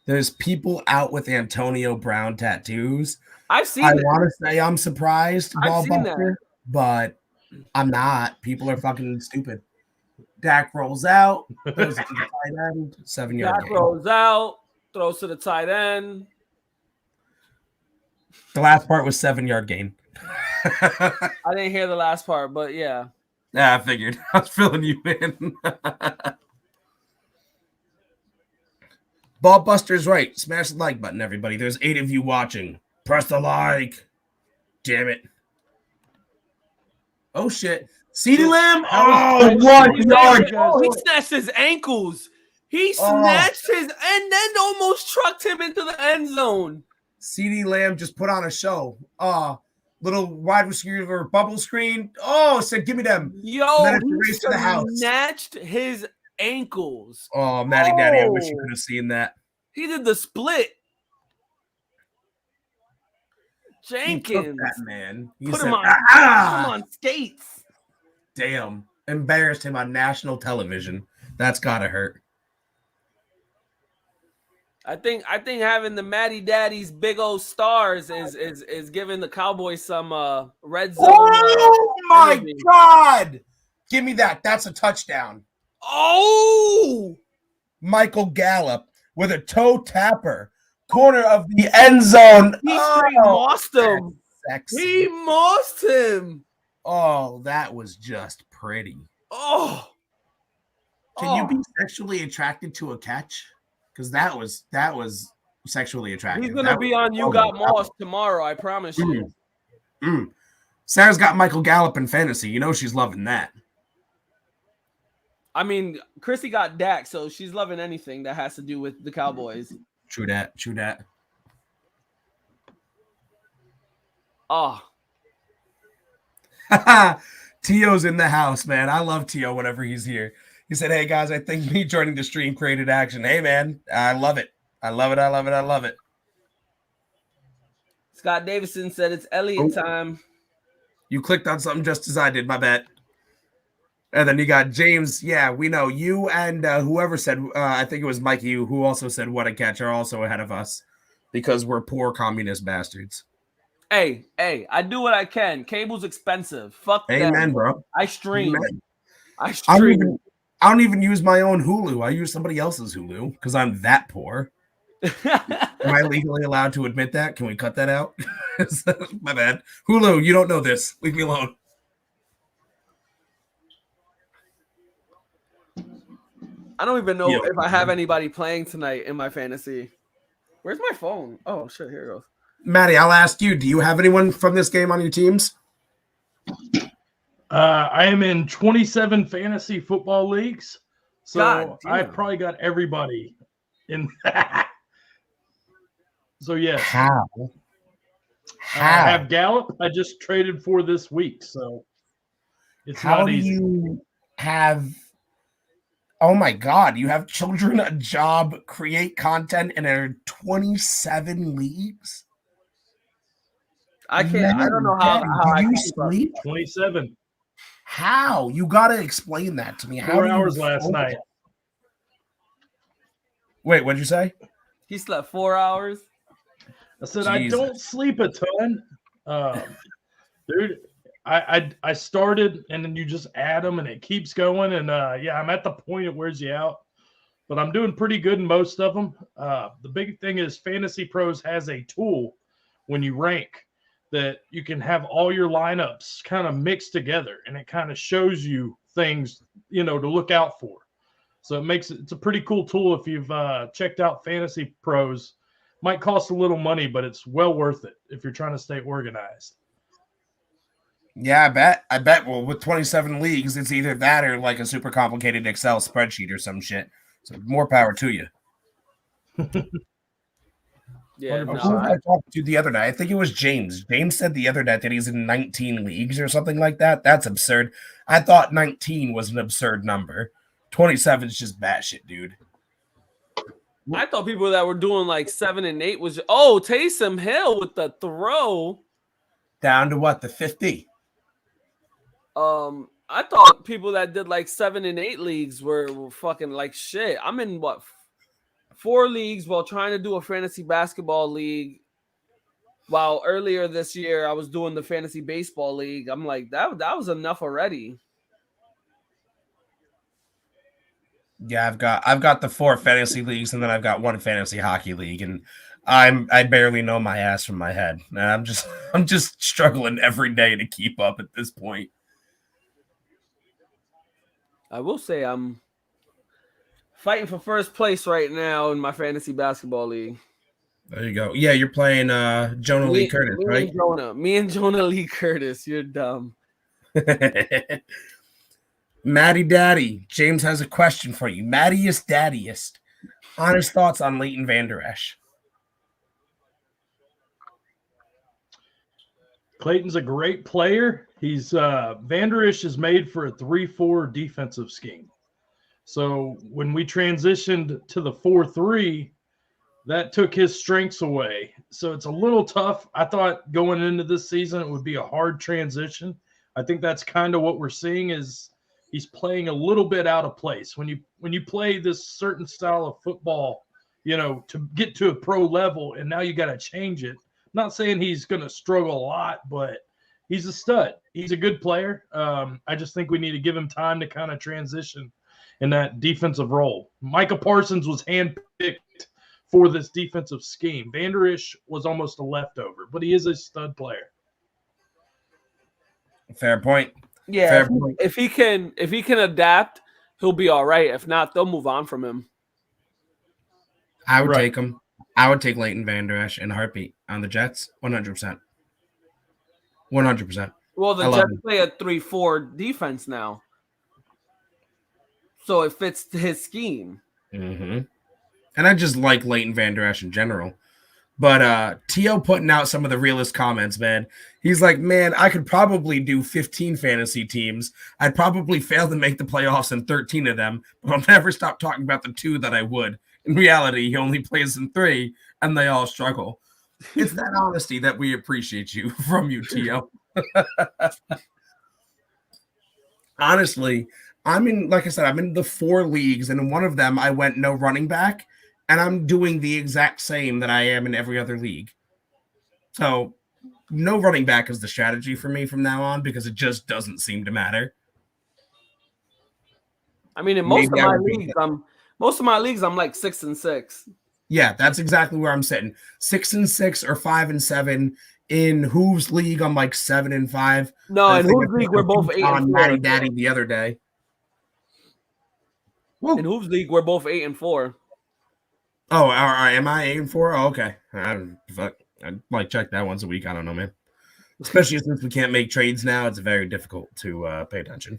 There's people out with Antonio Brown tattoos. I've seen. I want to say I'm surprised, I've seen that, but I'm not. People are fucking stupid. Dak rolls out, throws it to the tight end, 7-yard gain. Rolls out, throws to the tight end. The last part was 7-yard gain. I didn't hear the last part, but yeah. Yeah, I figured. I was filling you in. Ballbuster's right. Smash the like button, everybody. There's 8 of you watching. Press the like. Damn it. Oh, shit. CeeDee Lamb? Oh, 1 yard. Oh, he snatched his ankles. He snatched his and then almost trucked him into the end zone. CeeDee Lamb just put on a show. Little wide receiver bubble screen. Oh, said, give me them. Yo, he to the house. Snatched his ankles. Oh, Matty Daddy, I wish you could have seen that. He did the split. Jenkins. He that man. He put said, him on skates. Damn. Embarrassed him on national television. That's gotta hurt. I think having the Matty Daddy's big old stars is giving the Cowboys some red zone. Oh my energy. God! Give me that. That's a touchdown. Oh! Michael Gallup with a toe tapper, corner of the end zone. He mossed him. Sexy. He mossed him. Oh, that was just pretty. Oh. Can you be sexually attracted to a catch? Because that was sexually attractive. He's gonna be on You Got Moss tomorrow, I promise you. Sarah's got Michael Gallup in fantasy. You know she's loving that. I mean, Chrissy got Dak, so she's loving anything that has to do with the Cowboys. True that. Oh. Tio's in the house, man. I love Tio whenever he's here. He said, hey, guys, I think me joining the stream created action. Hey, man, I love it. I love it. Scott Davison said it's Elliott time. You clicked on something just as I did, my bad. And then you got James. Yeah, we know you and whoever said, I think it was Mikey, who also said what a catch, are also ahead of us because we're poor communist bastards. Hey, I do what I can. Cable's expensive. Fuck that. Amen, bro. I stream. Amen. I stream. I don't even use my own Hulu. I use somebody else's Hulu because I'm that poor. Am I legally allowed to admit that? Can we cut that out? My bad. Hulu, you don't know this. Leave me alone. I don't even know if I have anybody playing tonight in my fantasy. Where's my phone? Oh, shit. Here it goes. Matty, I'll ask you, do you have anyone from this game on your teams? I am in 27 fantasy football leagues. So I probably got everybody in that. So, yes. How? I have Gallup. I just traded for this week. So it's how not do easy. you have... Oh my God, you have children, a job, create content, and are 27 leagues? I can't. I don't know how. Do you sleep? 27. How? You got to explain that to me. How 4 hours last night. Wait, what'd you say? He slept 4 hours. I said, Jesus. I don't sleep a ton. Dude, I started, and then you just add them, and it keeps going. And, I'm at the point it wears you out. But I'm doing pretty good in most of them. The big thing is Fantasy Pros has a tool when you rank that you can have all your lineups kind of mixed together, and it kind of shows you things, to look out for. So it's a pretty cool tool if you've checked out Fantasy Pros. Might cost a little money, but it's well worth it if you're trying to stay organized. Yeah, I bet. Well, with 27 leagues, it's either that or like a super complicated Excel spreadsheet or some shit. So more power to you. Yeah, Who I talked to the other night? I think it was James. James said the other night that he's in 19 leagues or something like that. That's absurd. I thought 19 was an absurd number. 27 is just batshit, dude. I thought people that were doing like 7 and 8 was Taysom Hill with the throw down to what, the 50? I thought people that did like 7 and 8 leagues were fucking like shit. I'm in 4 leagues while trying to do a fantasy basketball league. While earlier this year I was doing the fantasy baseball league. I'm like that was enough already. Yeah, I've got the 4 fantasy leagues, and then I've got 1 fantasy hockey league, and I barely know my ass from my head. And I'm just struggling every day to keep up at this point. I will say I'm fighting for first place right now in my fantasy basketball league. There you go. Yeah, you're playing Jonah Lee Curtis, right? Me and Jonah Lee Curtis. You're dumb. Matty Daddy, James has a question for you. Mattiest Daddiest, honest thoughts on Leighton Vanderesch. Clayton's a great player. He's Vanderesch is made for a 3-4 defensive scheme. So when we transitioned to the 4-3, that took his strengths away. So it's a little tough. I thought going into this season it would be a hard transition. I think that's kind of what we're seeing is he's playing a little bit out of place. When you play this certain style of football, to get to a pro level, and now you got to change it. I'm not saying he's going to struggle a lot, but he's a stud. He's a good player. I just think we need to give him time to kind of transition in that defensive role. Micah Parsons was handpicked for this defensive scheme. Vanderesch was almost a leftover, but he is a stud player. Fair point. Yeah, Fair point. If he can adapt, he'll be all right. If not, they'll move on from him. I would take him. I would take Leighton Vanderesch in a heartbeat on the Jets, 100%. 100%. Well, the Jets play a 3-4 defense now, so it fits his scheme. Mm-hmm. And I just like Leighton Vanderesch in general. But T.O. putting out some of the realest comments, man. He's like, man, I could probably do 15 fantasy teams. I'd probably fail to make the playoffs in 13 of them, but I'll never stop talking about the 2 that I would. In reality, he only plays in 3, and they all struggle. It's that honesty that we appreciate you from you, Tio. Honestly, like I said, I'm in the 4 leagues, and in one of them I went no running back, and I'm doing the exact same that I am in every other league. So no running back is the strategy for me from now on because it just doesn't seem to matter. I mean, in most of my leagues, I'm like 6-6. Yeah, that's exactly where I'm sitting. 6-6 or 5-7. In Hooves League, I'm like 7-5. No, in Hooves League, we're both 8-4. On Matty Daddy the other day. Woo. In Hooves League, we're both 8-4. Oh, all right. Am I 8-4? Oh, okay. I like check that once a week. I don't know, man. Especially since we can't make trades now, it's very difficult to pay attention.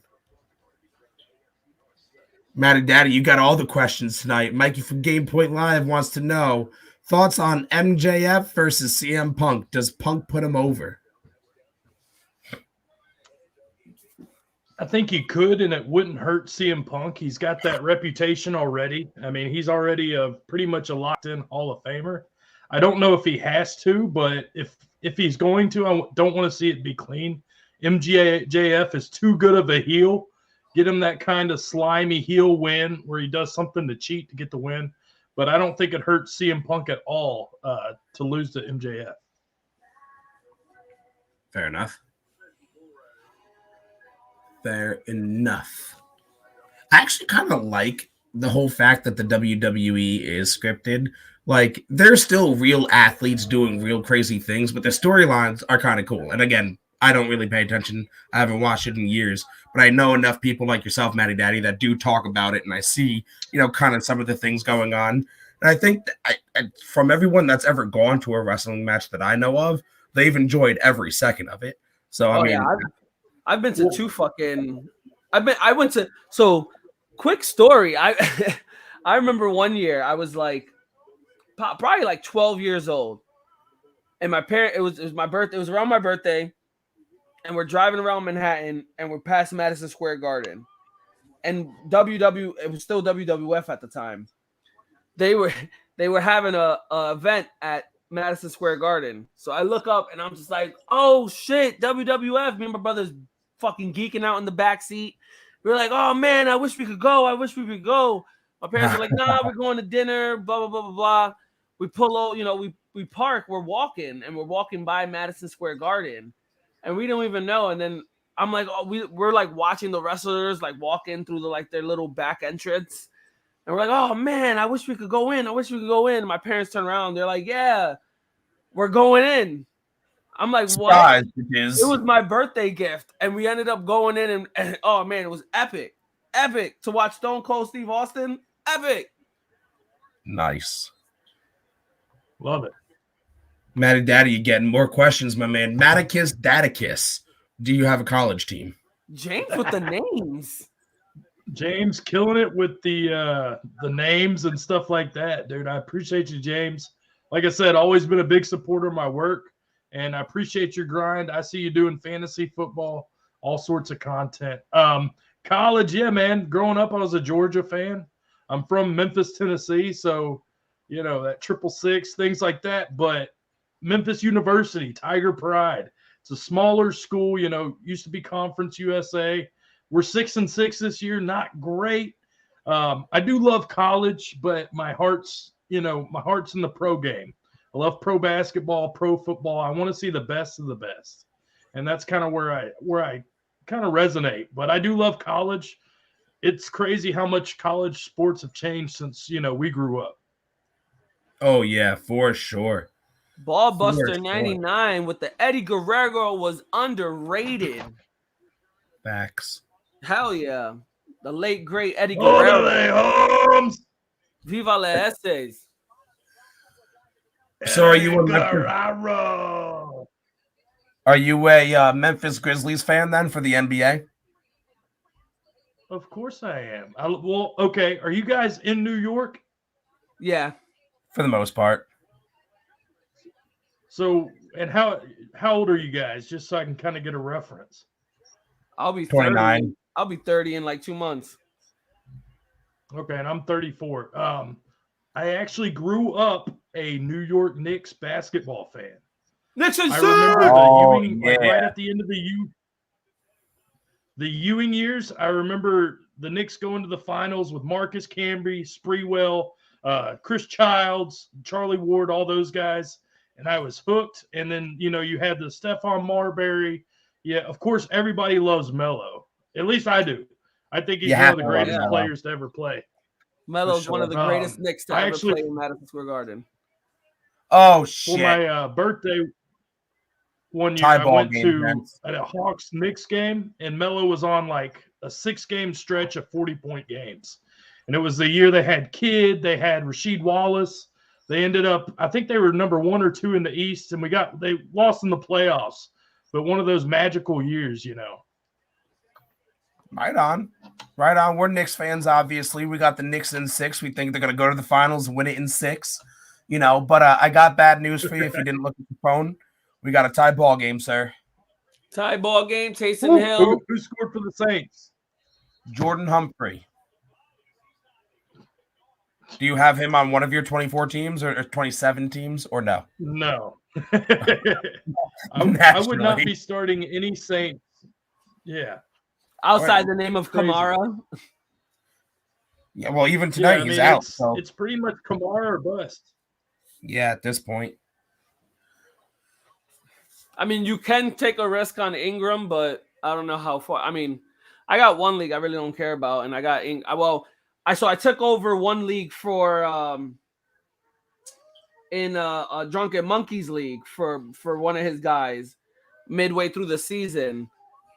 Matty Daddy, you got all the questions tonight. Mikey from Game Point Live wants to know thoughts on MJF versus CM Punk. Does Punk put him over? I think he could, and it wouldn't hurt CM Punk. He's got that reputation already. I mean, he's already pretty much a locked-in Hall of Famer. I don't know if he has to, but if he's going to, I don't want to see it be clean. MJF is too good of a heel. Get him that kind of slimy heel win where he does something to cheat to get the win. But I don't think it hurts CM Punk at all to lose to MJF. Fair enough. Fair enough. I actually kind of like the whole fact that the WWE is scripted. Like, they're still real athletes doing real crazy things, but the storylines are kind of cool. And again, I don't really pay attention. I haven't watched it in years, but I know enough people like yourself, Matty Daddy, that do talk about it, and I see, kind of some of the things going on. And I think that from everyone that's ever gone to a wrestling match that I know of, they've enjoyed every second of it. So, I mean, I've been to two fucking. I went to. So, quick story. I remember one year I was like, probably like 12 years old, and my parent. It was my birthday. It was around my birthday. And we're driving around Manhattan, and we're past Madison Square Garden, and it was still WWF at the time. They were having a event at Madison Square Garden. So I look up, and I'm just like, oh shit, WWF. Me and my brother's fucking geeking out in the back seat. We're like, oh man, I wish we could go. I wish we could go. My parents were like, nah, we're going to dinner. Blah blah blah blah blah. We pull out, we park. We're walking by Madison Square Garden. And we don't even know. And then I'm like, oh, we're like watching the wrestlers like walk in through their little back entrance. And we're like, oh man, I wish we could go in. And my parents turn around. They're like, yeah, we're going in. I'm like, what? It was my birthday gift. And we ended up going in and oh man, it was epic. Epic to watch Stone Cold Steve Austin. Epic. Nice. Love it. Matty Daddy, you getting more questions, my man. Matticus Daticus. Do you have a college team? James with the names. James killing it with the names and stuff like that, dude. I appreciate you, James. Like I said, always been a big supporter of my work, and I appreciate your grind. I see you doing fantasy football, all sorts of content. College, yeah, man. Growing up, I was a Georgia fan. I'm from Memphis, Tennessee, so that 666, things like that, but Memphis University, Tiger Pride. It's a smaller school, used to be Conference USA. We're 6-6 this year, not great. I do love college, but my heart's in the pro game. I love pro basketball, pro football. I want to see the best of the best. And that's kind of where I kind of resonate. But I do love college. It's crazy how much college sports have changed since, we grew up. Oh yeah, for sure. Ballbuster 99 with the Eddie Guerrero was underrated. Facts. Hell yeah. The late, great Eddie Guerrero. Viva la Estes. So are you a Memphis Grizzlies fan then for the NBA? Of course I am. Okay. Are you guys in New York? Yeah. For the most part. So, and how old are you guys? Just so I can kind of get a reference. I'll be 29. 30. I'll be 30 in like 2 months. Okay, and I'm 34. I actually grew up a New York Knicks basketball fan. Knicks and I remember the Ewing, like right at the end of the Ewing years. I remember the Knicks going to the finals with Marcus Camby, Sprewell, Chris Childs, Charlie Ward, all those guys, and I was hooked. And then you had the Stephon Marbury. Yeah, of course, everybody loves Melo. At least I do. I think he's one of the greatest players to ever play. Melo's one of the greatest Knicks to ever play in Madison Square Garden. Oh shit! For my birthday one year, I went to a Hawks-Knicks game, and Melo was on like a 6-game stretch of 40-point games. And it was the year they had Kidd, they had Rasheed Wallace. They ended up, I think they were number 1 or 2 in the East, and they lost in the playoffs. But one of those magical years, Right on. We're Knicks fans, obviously. We got the Knicks in 6. We think they're going to go to the finals and win it in 6. But I got bad news for you if you didn't look at the phone. We got a tie ball game, sir. Tie ball game, Taysom Hill. Who scored for the Saints? Jordan Humphrey. Do you have him on one of your 24 teams or 27 teams or no? No. I would not be starting any Saints. Yeah. Outside the name of Kamara. Yeah, well, even tonight he's out. It's pretty much Kamara or bust. Yeah, at this point. I mean, you can take a risk on Ingram, but I don't know how far. I mean, I got one league I really don't care about, and I got I took over one league for in a Drunken Monkeys league for one of his guys midway through the season,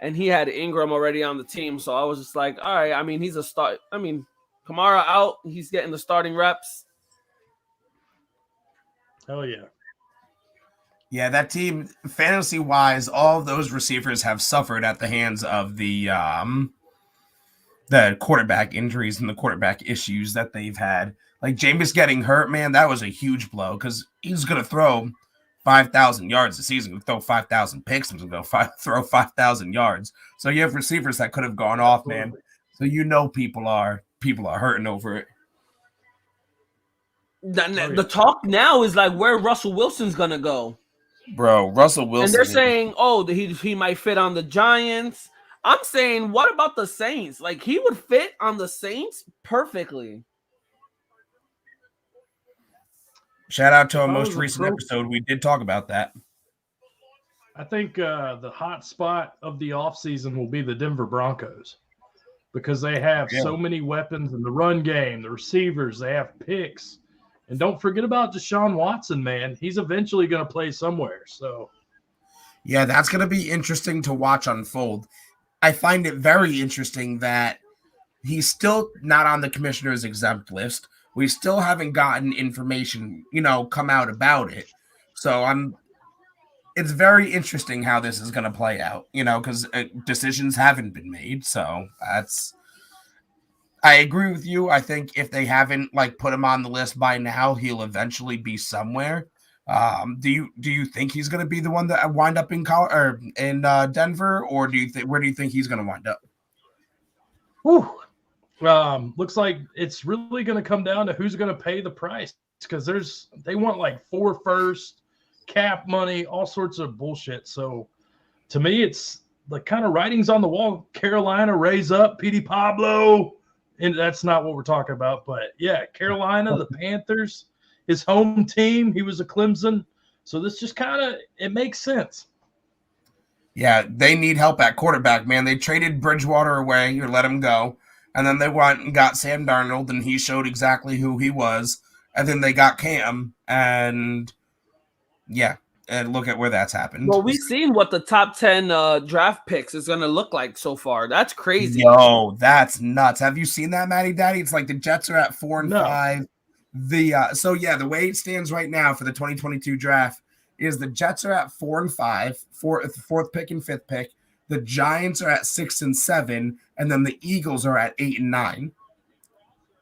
and he had Ingram already on the team, so I was just like, all right. I mean, he's a start. I mean, Kamara out, he's getting the starting reps. Hell yeah. Yeah, that team, fantasy-wise, all of those receivers have suffered at the hands of the quarterback injuries and the quarterback issues that they've had. Like, Jameis getting hurt, man, that was a huge blow because he's going to throw 5,000 yards this season. He'll throw 5,000 picks and go throw 5,000 yards. So you have receivers that could have gone off, man. So people are hurting over it. The talk now is like where Russell Wilson's going to go. Bro, Russell Wilson. And they're saying, he might fit on the Giants. I'm saying, what about the Saints? Like, he would fit on the Saints perfectly. Shout out to our most recent episode. We did talk about that. I think the hot spot of the offseason will be the Denver Broncos because they have so many weapons in the run game, the receivers, they have picks. And don't forget about Deshaun Watson, man. He's eventually going to play somewhere. So, yeah, that's going to be interesting to watch unfold. I find it very interesting that he's still not on the commissioner's exempt list. We still haven't gotten information, come out about it. So it's very interesting how this is going to play out, because decisions haven't been made. So I agree with you. I think if they haven't put him on the list by now, he'll eventually be somewhere. Do you think he's going to be the one that wind up in Denver, or where do you think he's going to wind up? Looks like it's really going to come down to who's going to pay the price because they want 4 first, cap money, all sorts of bullshit. So to me, it's the kind of writings on the wall. Carolina raise up Petey Pablo. And that's not what we're talking about. But, yeah, Carolina, the Panthers, his home team, he was a Clemson. So this just it makes sense. Yeah, they need help at quarterback, man. They traded Bridgewater away or let him go. And then they went and got Sam Darnold, and he showed exactly who he was. And then they got Cam, and, yeah. And look at where that's happened. Well, we've seen what the top 10 draft picks is going to look like so far. That's crazy. Yo, that's nuts. Have you seen that, Matty Daddy? It's like the Jets are at 4 and 5. The way it stands right now for the 2022 draft is the Jets are at 4 and 5, fourth pick and 5th pick. The Giants are at 6 and 7, and then the Eagles are at 8 and 9.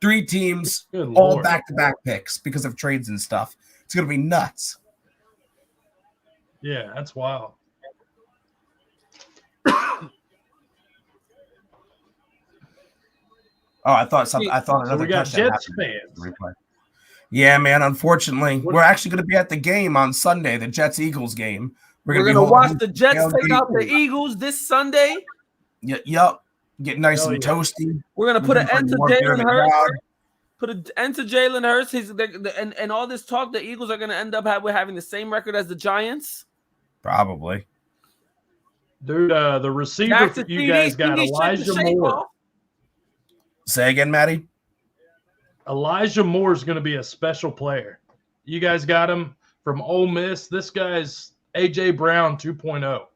3 teams, all back-to-back picks because of trades and stuff. It's going to be nuts. Yeah, that's wild. I thought another. So we got Jets fans. Yeah, man. Unfortunately, we're actually going to be at the game on Sunday, the Jets-Eagles game. We're gonna watch the Jets take out the Eagles this Sunday. Yup. Get nice and toasty. We're gonna put an end to Jalen Hurts. Put an end to Jalen Hurts. And all this talk, the Eagles are gonna end up having the same record as the Giants. Probably. Dude, the receiver for you guys got Elijah Moore. Say again, Matty? Elijah Moore is going to be a special player. You guys got him from Ole Miss. This guy's A.J. Brown 2.0.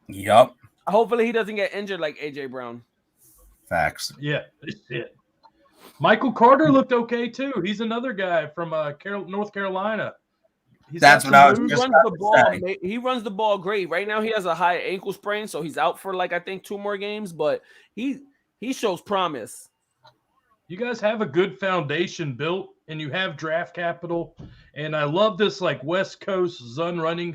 Yup. Hopefully he doesn't get injured like A.J. Brown. Facts. Yeah. Michael Carter looked okay, too. He's another guy from North Carolina. That's what I was just about to say. He runs the ball great. Right now he has a high ankle sprain, so he's out for I think 2 more games, but he shows promise. You guys have a good foundation built, and you have draft capital. And I love this West Coast zone running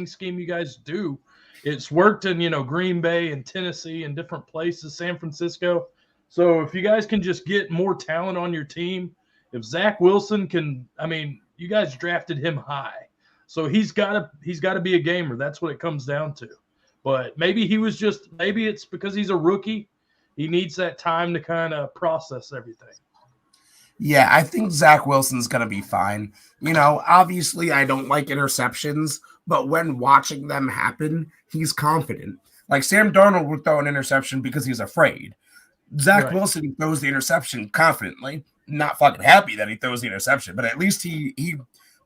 scheme you guys do. It's worked in Green Bay and Tennessee and different places, San Francisco. So if you guys can just get more talent on your team, if Zach Wilson can, you guys drafted him high, so he's got to be a gamer. That's what it comes down to. But maybe it's because he's a rookie. He needs that time to kind of process everything. Yeah, I think Zach Wilson's going to be fine. Obviously I don't like interceptions, but when watching them happen, he's confident. Like Sam Darnold would throw an interception because he's afraid. Zach Wilson throws the interception confidently. Not fucking happy that he throws the interception, but at least he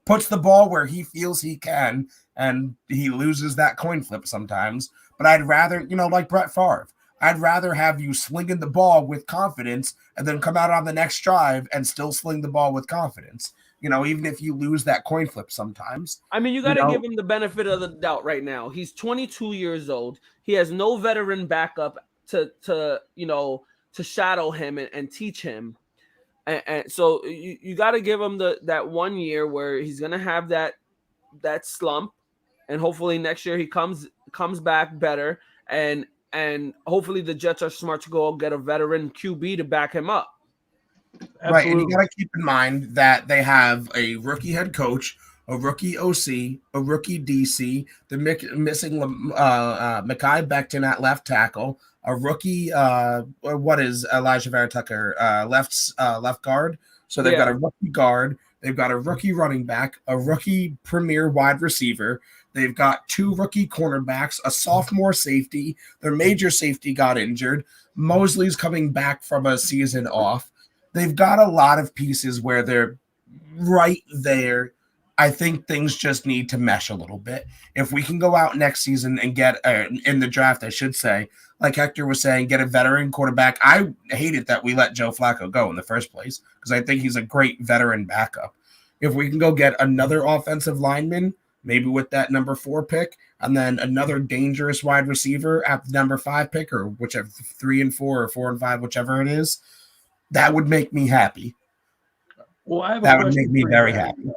puts the ball where he feels he can, and he loses that coin flip sometimes. But I'd rather, like Brett Favre, I'd rather have you slinging the ball with confidence and then come out on the next drive and still sling the ball with confidence. Even if you lose that coin flip sometimes. You got to give him the benefit of the doubt right now. He's 22 years old. He has no veteran backup to shadow him and teach him. And so you got to give him that 1 year where he's going to have that slump, and hopefully next year he comes back better, and hopefully the Jets are smart to go get a veteran QB to back him up. Absolutely. Right, and you got to keep in mind that they have a rookie head coach, a rookie OC, a rookie DC. They're missing Mekhi Becton at left tackle, a rookie. What is Elijah Vera Tucker left guard? So they've got a rookie guard. They've got a rookie running back, a rookie premier wide receiver. They've got 2 rookie cornerbacks, a sophomore safety. Their major safety got injured. Mosley's coming back from a season off. They've got a lot of pieces where they're right there. I think things just need to mesh a little bit. If we can go out next season and get in the draft, I should say, like Hector was saying, get a veteran quarterback. I hate it that we let Joe Flacco go in the first place because I think he's a great veteran backup. If we can go get another offensive lineman, maybe with that number 4 pick, and then another dangerous wide receiver at the number 5 pick, or whichever 3 and 4 or 4 and 5, whichever it is, that would make me happy. Well, that would make me very happy.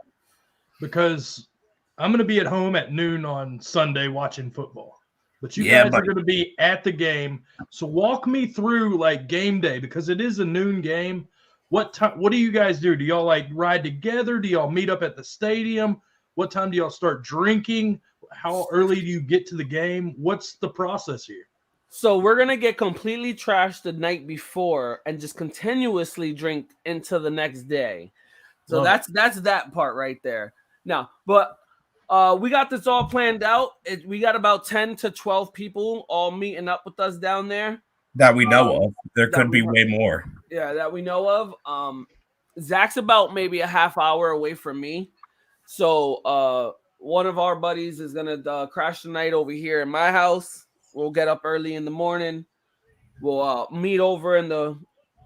Because I'm going to be at home at noon on Sunday watching football. But you guys are going to be at the game. So walk me through game day, because it is a noon game. What do you guys do? Do y'all ride together? Do y'all meet up at the stadium? What time do y'all start drinking? How early do you get to the game? What's the process here? So we're going to get completely trashed the night before and just continuously drink into the next day. So that's that part right there. Now, but we got this all planned out. We got about 10 to 12 people all meeting up with us down there. That we know of. There could be way more. Yeah, that we know of. Zach's about maybe a half hour away from me. So one of our buddies is going to crash the night over here in my house. We'll get up early in the morning. We'll meet over in the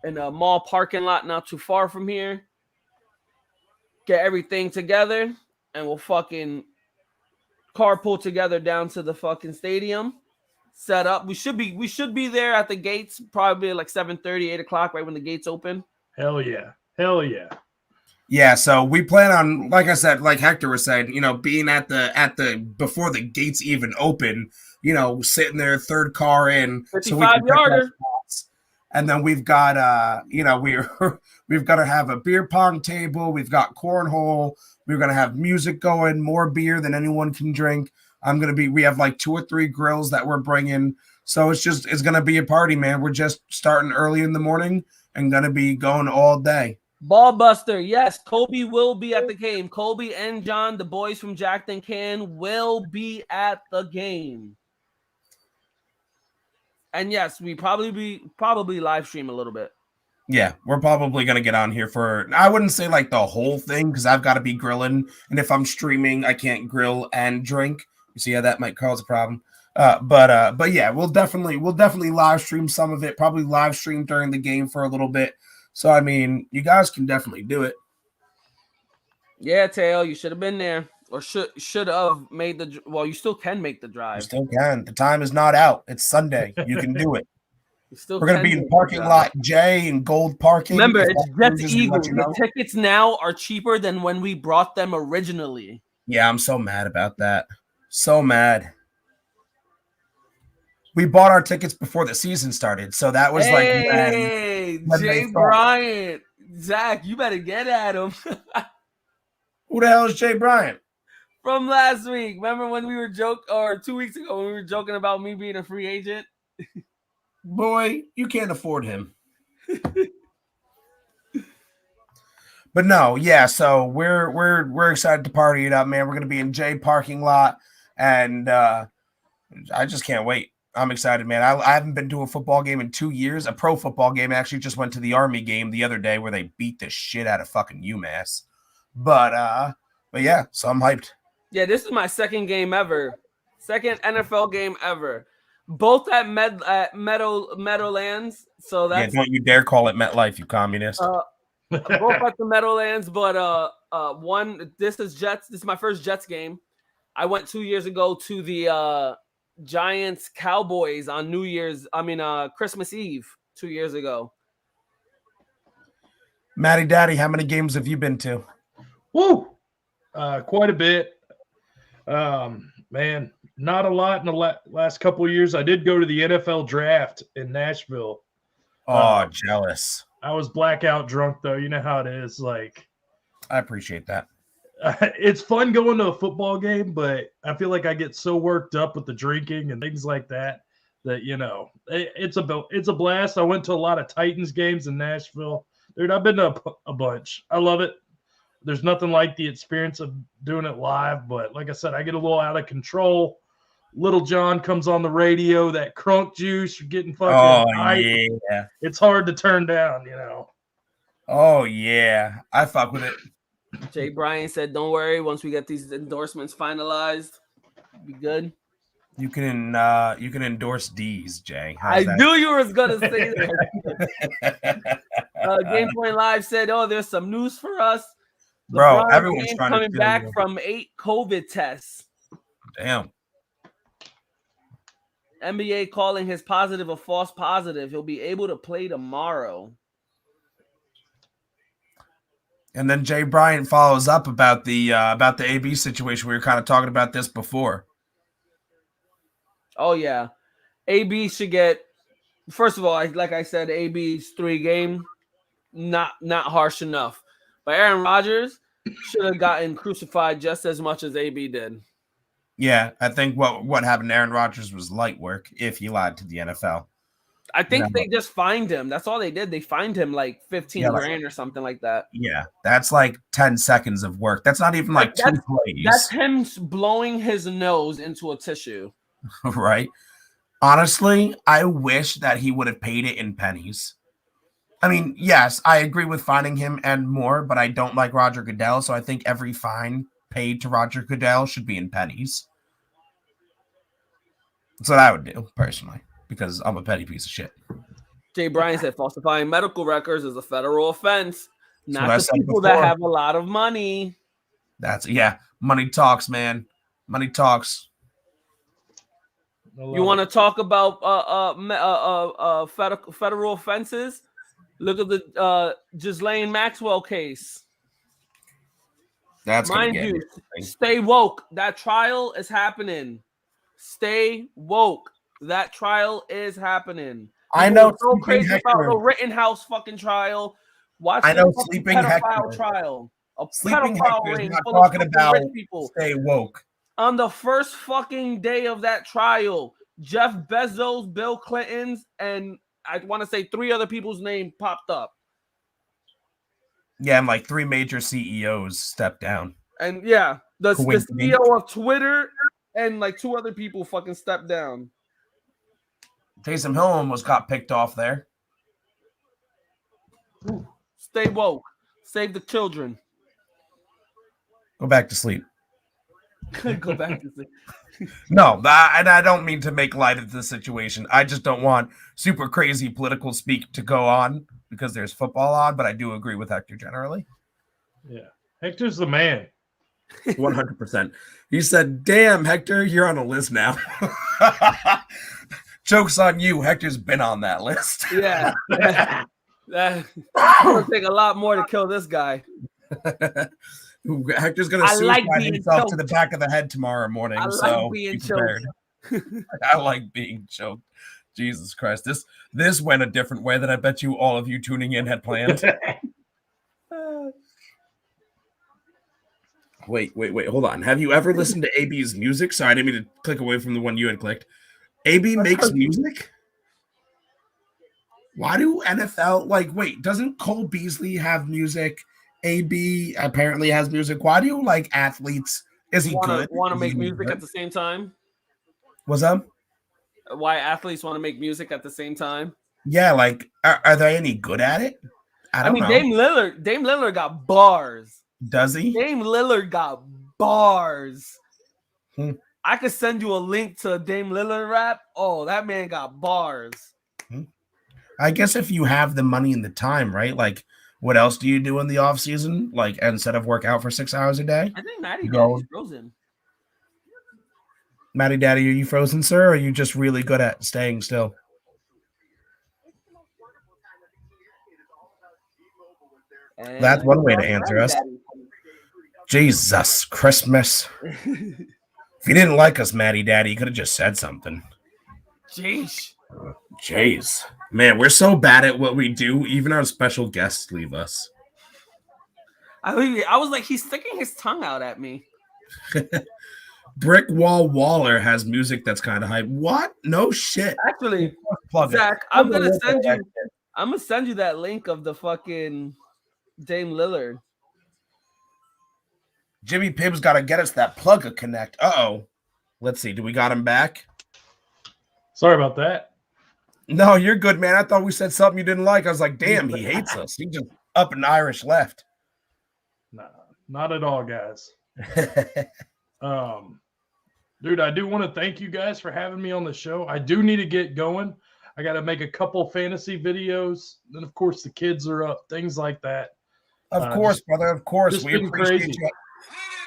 mall parking lot not too far from here. Get everything together, and we'll fucking carpool together down to the fucking stadium. Set up. We should be there at the gates probably 7:30, 8 o'clock, right when the gates open. Hell yeah. Yeah, so we plan on, like I said, like Hector was saying, being at the before the gates even open, sitting there, third car in, 55-yarder. And then we've got we've got to have a beer pong table. We've got cornhole. We're gonna have music going, more beer than anyone can drink. We have like 2 or 3 grills that we're bringing. So it's gonna be a party, man. We're just starting early in the morning and gonna be going all day. Ballbuster, yes, Kobe will be at the game. Kobe and John, the boys from Jacked and Can, will be at the game. And yes, we probably live stream a little bit. Yeah, we're probably gonna get on here for, I wouldn't say like the whole thing because I've got to be grilling, and if I'm streaming, I can't grill and drink. You see how that might cause a problem. But yeah, we'll definitely live stream some of it. Probably live stream during the game for a little bit. So I mean, you guys can definitely do it. Yeah, Tail, you should have been there, or should have made the. Well, you still can make the drive. You still can. The time is not out. It's Sunday. You can do it. We're going to be in parking lot J and gold parking. Remember, it's Jets Eagles. The tickets now are cheaper than when we brought them originally. Yeah, I'm so mad about that. So mad. We bought our tickets before the season started, so that was when Jay Bryant. Zach, you better get at him. Who the hell is Jay Bryant? From last week. Remember when we were 2 weeks ago when we were joking about me being a free agent? Boy, you can't afford him. But no, yeah, so we're excited to party it up, man. We're gonna be in Jay parking lot, and I just can't wait. I'm excited, man. I haven't been to a football game in 2 years. A pro football game. I actually just went to the Army game the other day where they beat the shit out of fucking UMass. But yeah, so I'm hyped. Yeah, this is my second game ever. Second NFL game ever. Both at Meadowlands. So that's don't you dare call it MetLife, you communist. Both at the Meadowlands, but one. This is Jets. This is my first Jets game. I went 2 years ago to the Giants Cowboys on Christmas Eve 2 years ago. Matty Daddy, how many games have you been to? Woo! Quite a bit. Man, not a lot in the last couple of years. I did go to the NFL draft in Nashville. Oh, jealous. I was blackout drunk, though. You know how it is. Like, I appreciate that. It's fun going to a football game, but I feel like I get so worked up with the drinking and things like that it's a blast. I went to a lot of Titans games in Nashville. Dude, I've been to a bunch. I love it. There's nothing like the experience of doing it live, but like I said, I get a little out of control. Little John comes on the radio, that crunk juice, you're getting fucking hype. Yeah. It's hard to turn down, Oh, yeah. I fuck with it. Jay Bryant said, don't worry, once we get these endorsements finalized, be good. You can endorse D's, Jay. I knew you were gonna say that. Game Point Live said, "Oh, there's some news for us, bro. Everyone's coming back from 8 COVID tests. Damn. NBA calling his positive a false positive. He'll be able to play tomorrow." And then Jay Bryant follows up about the AB situation. We were kind of talking about this before. Oh yeah, AB should get. First of all, like I said, AB's 3 game, not harsh enough. But Aaron Rodgers should have gotten crucified just as much as AB did. Yeah, I think what happened to Aaron Rodgers was light work if he lied to the NFL. I think they just fined him. That's all they did. They fined him like 15 grand or something like that. Yeah, that's like 10 seconds of work. That's not even like 2 plays. That's him blowing his nose into a tissue. Right? Honestly, I wish that he would have paid it in pennies. I mean, yes, I agree with fining him and more, but I don't like Roger Goodell, so I think every fine paid to Roger Goodell should be in pennies. That's what I would do, personally, because I'm a petty piece of shit. Jay Bryant said falsifying medical records is a federal offense, not the people that have a lot of money. Money talks, man. Money talks. You want to talk about federal offenses? Look at the Ghislaine Maxwell case. That's mind you. Stay woke. That trial is happening. Stay woke. That trial is happening. I know. People are so crazy Hector, about the Rittenhouse fucking trial. Watch I know the Sleeping pedophile Hector. trial. A Sleeping pedophile Hector is ring not full of talking fucking about rich people. stay woke. On the first fucking day of that trial, Jeff Bezos, Bill Clinton's, and I want to say 3 other people's name popped up. Yeah, and like 3 major CEOs stepped down. And yeah, the CEO of Twitter and like 2 other people fucking stepped down. Taysom Hill almost got picked off there. Ooh, stay woke. Save the children. Go back to sleep. Go back to sleep. No, and I don't mean to make light of the situation. I just don't want super crazy political speak to go on because there's football on, but I do agree with Hector generally. Yeah. Hector's the man. 100%. He said, damn, Hector, you're on a list now. Joke's on you. Hector's been on that list. Yeah. That will take a lot more to kill this guy. Hector's going to suicide himself to the back of the head tomorrow morning. I like being choked. I like being choked. Jesus Christ. This went a different way than I bet you all of you tuning in had planned. Wait. Hold on. Have you ever listened to AB's music? Sorry, I didn't mean to click away from the one you had clicked. AB makes music? Why do NFL, wait, doesn't Cole Beasley have music? AB apparently has music. Why do athletes? Is he good? Want to make music at the same time? What's up? Why athletes want to make music at the same time? Yeah, are they any good at it? I mean, know. Dame Lillard got bars. Does he? Dame Lillard got bars. I could send you a link to a Dame Lillard rap. Oh, that man got bars. I guess if you have the money and the time, right? What else do you do in the off season? Instead of work out for 6 hours a day? I think Matty Daddy's frozen. Matty Daddy, are you frozen, sir? Or are you just really good at staying still? And that's one way to answer us. Jesus Christmas. If you didn't like us, Matty Daddy, you could have just said something. Jeez. Man, we're so bad at what we do. Even our special guests leave us. I was like, he's sticking his tongue out at me. Brick Wall Waller has music that's kind of hype. What? No shit. Actually, Zach, I'm gonna send you that link of the fucking Dame Lillard. Jimmy Pibb's got to get us that plug a connect. Uh-oh. Let's see. Do we got him back? Sorry about that. No, you're good, man. I thought we said something you didn't like. I was like, damn, he hates us. He just up and Irish left. Nah, not at all, guys. Dude, I do want to thank you guys for having me on the show. I do need to get going. I got to make a couple fantasy videos. Then, of course, the kids are up, things like that. Of course, brother. Of course. We appreciate you.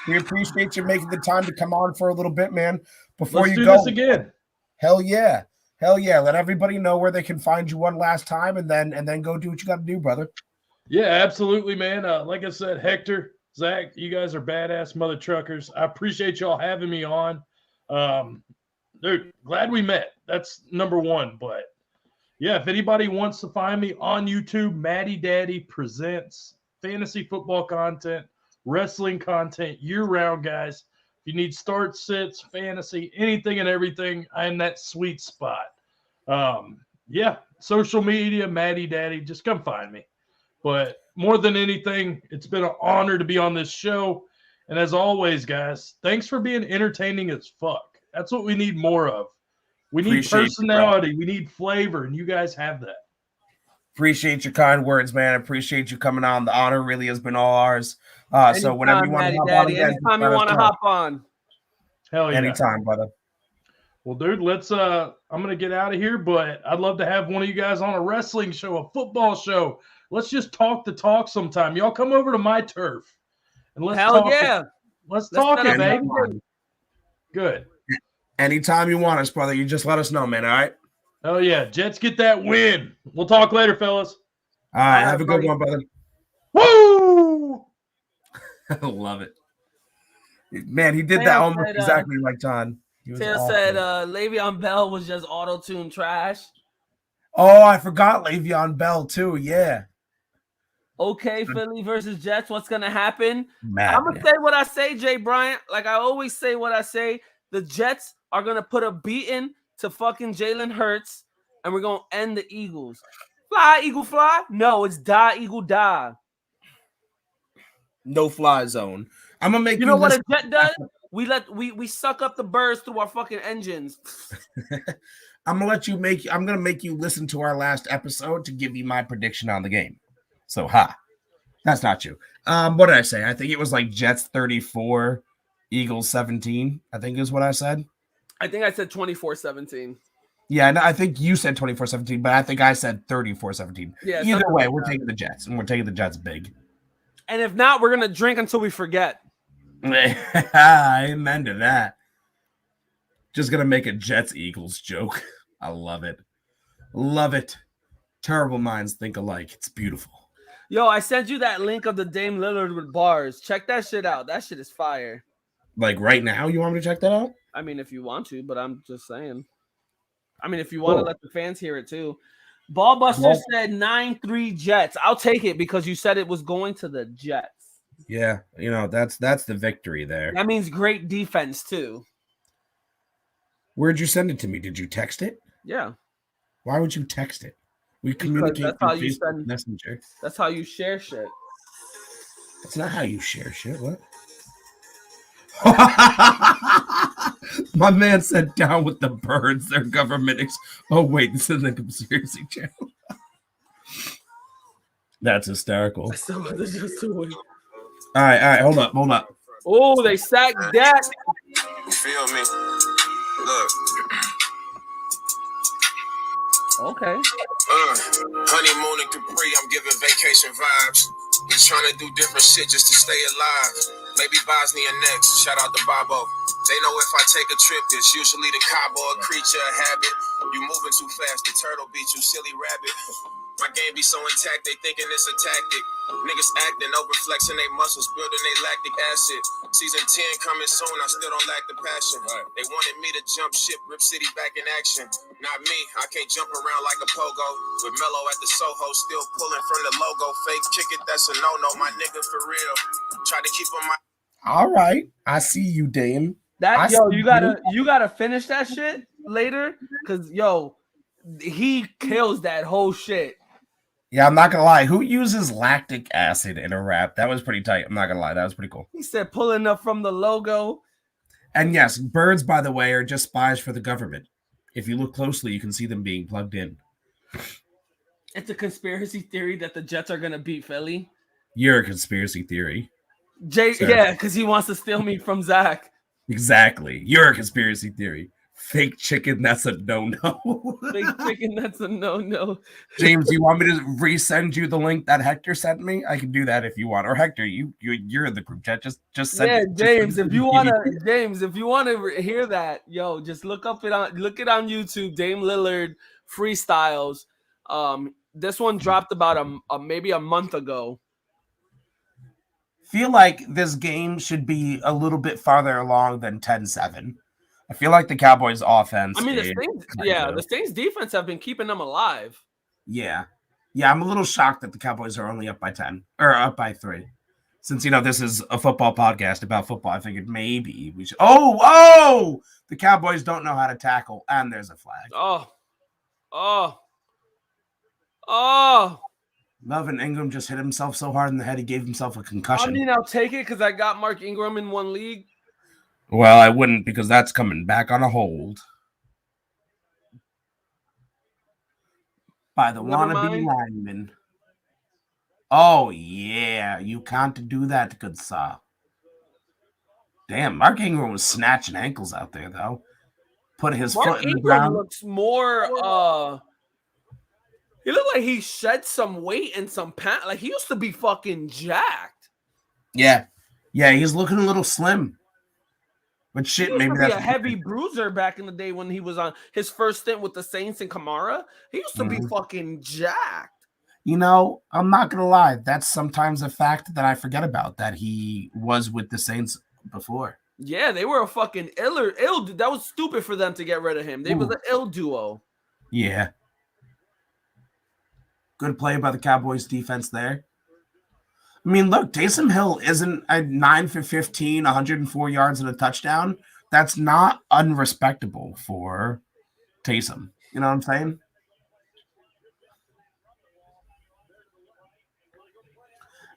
We appreciate you making the time to come on for a little bit, man. Before Let's you do go this again. Hell yeah. Let everybody know where they can find you one last time and then go do what you got to do, brother. Yeah, absolutely, man. Like I said, Hector, Zach, you guys are badass mother truckers. I appreciate y'all having me on. Dude, glad we met. That's number one. But yeah, if anybody wants to find me on YouTube, Matty Daddy presents fantasy football content, wrestling content year-round, guys. If you need starts, sits, fantasy, anything and everything, I'm that sweet spot. Yeah, social media, Matty Daddy, just come find me. But more than anything, it's been an honor to be on this show. And as always, guys, thanks for being entertaining as fuck. That's what we need more of. We need personality. We need flavor, and you guys have that. Appreciate your kind words, man. Appreciate you coming on. The honor really has been all ours. So whenever you want to hop on again, anytime you want to hop on. Hell yeah. Anytime, brother. Well, dude, let's I'm gonna get out of here, but I'd love to have one of you guys on a wrestling show, a football show. Let's just talk the talk sometime. Y'all come over to my turf and let's talk. Yeah. Let's talk it, baby. Good. Anytime you want us, brother, you just let us know, man. All right. Oh yeah, Jets get that win. We'll talk later, fellas. All right, have a good one, brother. Woo! I love it. Man, he did that almost exactly like John. Taylor said Le'Veon Bell was just auto-tune trash. Oh, I forgot Le'Veon Bell too. Yeah. Okay, Philly versus Jets. What's gonna happen? I'm gonna Madness. say what I say, Jay Bryant. Like I always say what I say. The Jets are gonna put a beating to fucking Jalen Hurts, and we're gonna end the Eagles. Fly, Eagle, fly. No, it's die, Eagle, die. No fly zone. I'm gonna make You know what a listen. jet does? We suck up the birds through our fucking engines. I'm gonna make you listen to our last episode to give you my prediction on the game. So that's not you. What did I say? I think it was like Jets 34, Eagles 17. I think is what I said. I think I said 24-17. Yeah, no, I think you said 24-17, but I think I said 34-17. Yeah. Either way, we're taking the Jets, and we're taking the Jets big. And if not, we're gonna drink until we forget. Amen to that. Just gonna make a Jets Eagles joke. I love it. Love it. Terrible minds think alike. It's beautiful. Yo, I sent you that link of the Dame Lillard with bars. Check that shit out. That shit is fire. Like right now, you want me to check that out? I mean, if you want to, but I'm just saying. I mean, if you want to let the fans hear it too. Ballbuster said 9-3 Jets. I'll take it because you said it was going to the Jets. Yeah, that's the victory there. That means great defense too. Where'd you send it to me? Did you text it? Yeah. Why would you text it? We communicate that's how through you Facebook send Messenger. That's how you share shit. That's not how you share shit. What? My man said down with the birds. Their government. Oh wait, this is the conspiracy channel. That's hysterical. All right. Hold up. Oh, they sacked that. You feel me? Look. Okay. Honeymoon and Capri, I'm giving vacation vibes. Just trying to do different shit just to stay alive. Maybe Bosnia next. Shout out to Bobo. They know if I take a trip, it's usually the cowboy, a creature, a habit. You moving too fast, the turtle beat you, silly rabbit. My game be so intact, they thinking it's a tactic. Niggas acting, over flexing they muscles, building they lactic acid. Season 10 coming soon, I still don't lack the passion. They wanted me to jump ship, Rip City back in action. Not me, I can't jump around like a pogo. With Mello at the Soho, still pulling from the logo. Fake kick it, that's a no-no, my nigga for real. Try to keep on my... All right, I see you, Dame. You gotta finish that shit later, cause he kills that whole shit. Yeah, I'm not gonna lie. Who uses lactic acid in a rap? That was pretty tight. I'm not gonna lie. That was pretty cool. He said pulling up from the logo. And yes, birds, by the way, are just spies for the government. If you look closely, you can see them being plugged in. It's a conspiracy theory that the Jets are gonna beat Philly. You're a conspiracy theory. Yeah, because he wants to steal me from Zach. Exactly. You're a conspiracy theory. Fake chicken, that's a no-no. Fake chicken, that's a no-no. James, you want me to resend you the link that Hector sent me? I can do that if you want. Or Hector, you're in the group chat. Just send it. James, if you wanna hear that, just look it on YouTube. Dame Lillard freestyles. This one dropped about maybe a month ago. Feel like this game should be a little bit farther along than 10-7. I feel like the Cowboys offense. I mean, the Saints defense have been keeping them alive. Yeah. I'm a little shocked that the Cowboys are only up by 10 or up by 3. Since this is a football podcast about football, I figured maybe we should. Oh! The Cowboys don't know how to tackle, and there's a flag. Oh! Melvin Ingram just hit himself so hard in the head he gave himself a concussion. I mean, I'll take it because I got Mark Ingram in one league. Well, I wouldn't because that's coming back on a hold. By the wannabe lineman. Oh, yeah. You can't do that, good sir. Damn, Mark Ingram was snatching ankles out there, though. Put his foot in the ground. Looks more... He looked like he shed some weight and some pants. Like, he used to be fucking jacked. Yeah, he's looking a little slim. But shit, maybe that's a heavy bruiser back in the day when he was on his first stint with the Saints and Kamara. He used to be fucking jacked. I'm not going to lie. That's sometimes a fact that I forget about, that he was with the Saints before. Yeah, they were a fucking ill. That was stupid for them to get rid of him. They were the ill duo. Yeah. Good play by the Cowboys defense there. I mean, look, Taysom Hill isn't a 9 for 15, 104 yards and a touchdown. That's not unrespectable for Taysom. You know what I'm saying?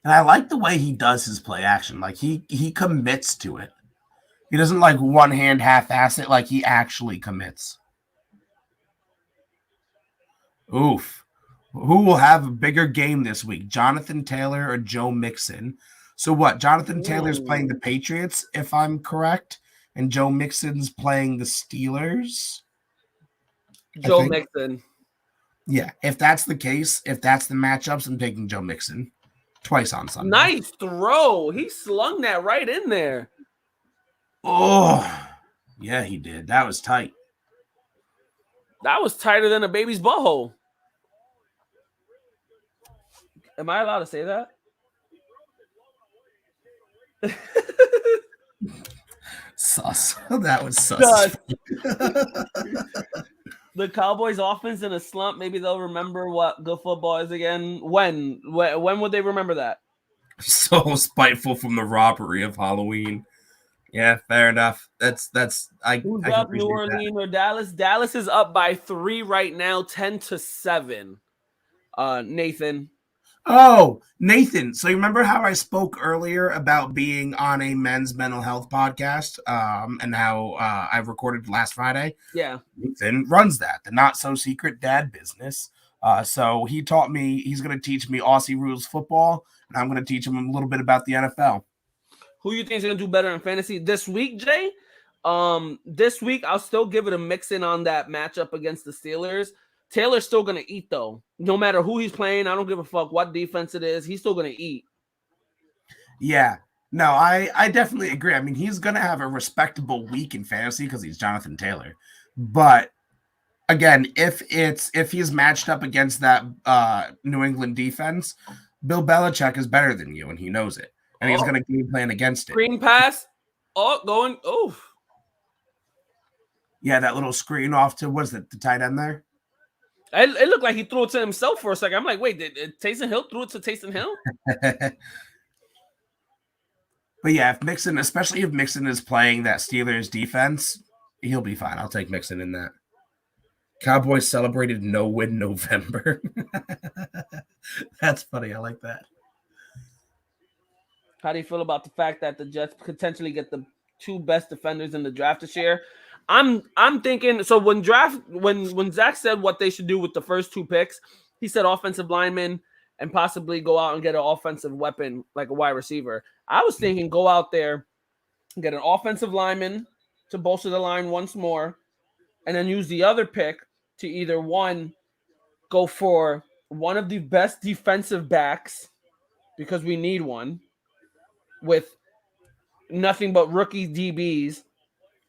And I like the way he does his play action. Like he commits to it. He doesn't like one hand half-ass it. Like he actually commits. Oof. Who will have a bigger game this week, Jonathan Taylor or Joe Mixon? So what? Jonathan Taylor's playing the Patriots, if I'm correct, and Joe Mixon's playing the Steelers. Joe Mixon. Yeah, if that's the case, if that's the matchups, I'm taking Joe Mixon twice on Sunday. Nice throw. He slung that right in there. Oh, yeah, he did. That was tight. That was tighter than a baby's butthole. Am I allowed to say that? Sus. That was sus. The Cowboys offense in a slump. Maybe they'll remember what good football is again. When would they remember that? So spiteful from the robbery of Halloween. Yeah, fair enough. That's Who's up, New Orleans or Dallas? Dallas is up by 3 right now, 10-7. Nathan. Oh, Nathan. So you remember how I spoke earlier about being on a men's mental health podcast and how I recorded last Friday? Yeah. Nathan runs that, the not so secret dad business. So he taught me, he's going to teach me Aussie rules football, and I'm going to teach him a little bit about the NFL. Who you think is going to do better in fantasy this week, Jay? This week, I'll still give it a mix-in on that matchup against the Steelers. Taylor's still going to eat, though. No matter who he's playing, I don't give a fuck what defense it is. He's still going to eat. Yeah. No, I definitely agree. I mean, he's going to have a respectable week in fantasy because he's Jonathan Taylor. But, again, if he's matched up against that New England defense, Bill Belichick is better than you, and he knows it. And he's going to game plan against it. Screen pass. Going. Oof. Yeah, that little screen off to, what is it, the tight end there? It looked like he threw it to himself for a second. I'm like, wait, did Taysom Hill threw it to Taysom Hill? But yeah, if Mixon, especially if Mixon is playing that Steelers defense, he'll be fine. I'll take Mixon in that. Cowboys celebrated no-win November. That's funny. I like that. How do you feel about the fact that the Jets potentially get the 2 best defenders in the draft this year? I'm thinking, so when Zach said what they should do with the first 2 picks, he said offensive lineman and possibly go out and get an offensive weapon like a wide receiver. I was thinking go out there, get an offensive lineman to bolster the line once more, and then use the other pick to either go for one of the best defensive backs because we need one with nothing but rookie DBs.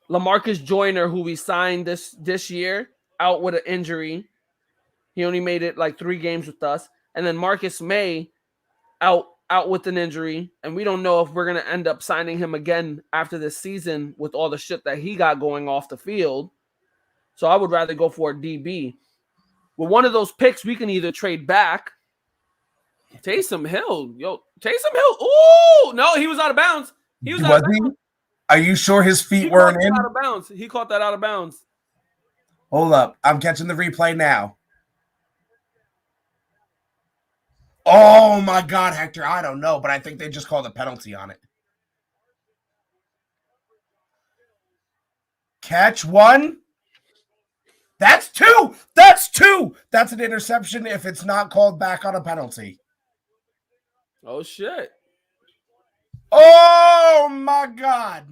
LaMarcus Joyner, who we signed this year, out with an injury. He only made it like 3 games with us. And then Marcus May out with an injury. And we don't know if we're going to end up signing him again after this season with all the shit that he got going off the field. So I would rather go for a DB. With one of those picks, we can either trade back. Taysom Hill. Taysom Hill. Ooh, no, he was out of bounds. He was out of bounds. Are you sure his feet weren't in? Out of bounds. He caught that out of bounds. Hold up. I'm catching the replay now. Oh, my God, Hector. I don't know, but I think they just called a penalty on it. Catch 1. That's 2. That's 2. That's an interception if it's not called back on a penalty. Oh, shit. Oh, my God.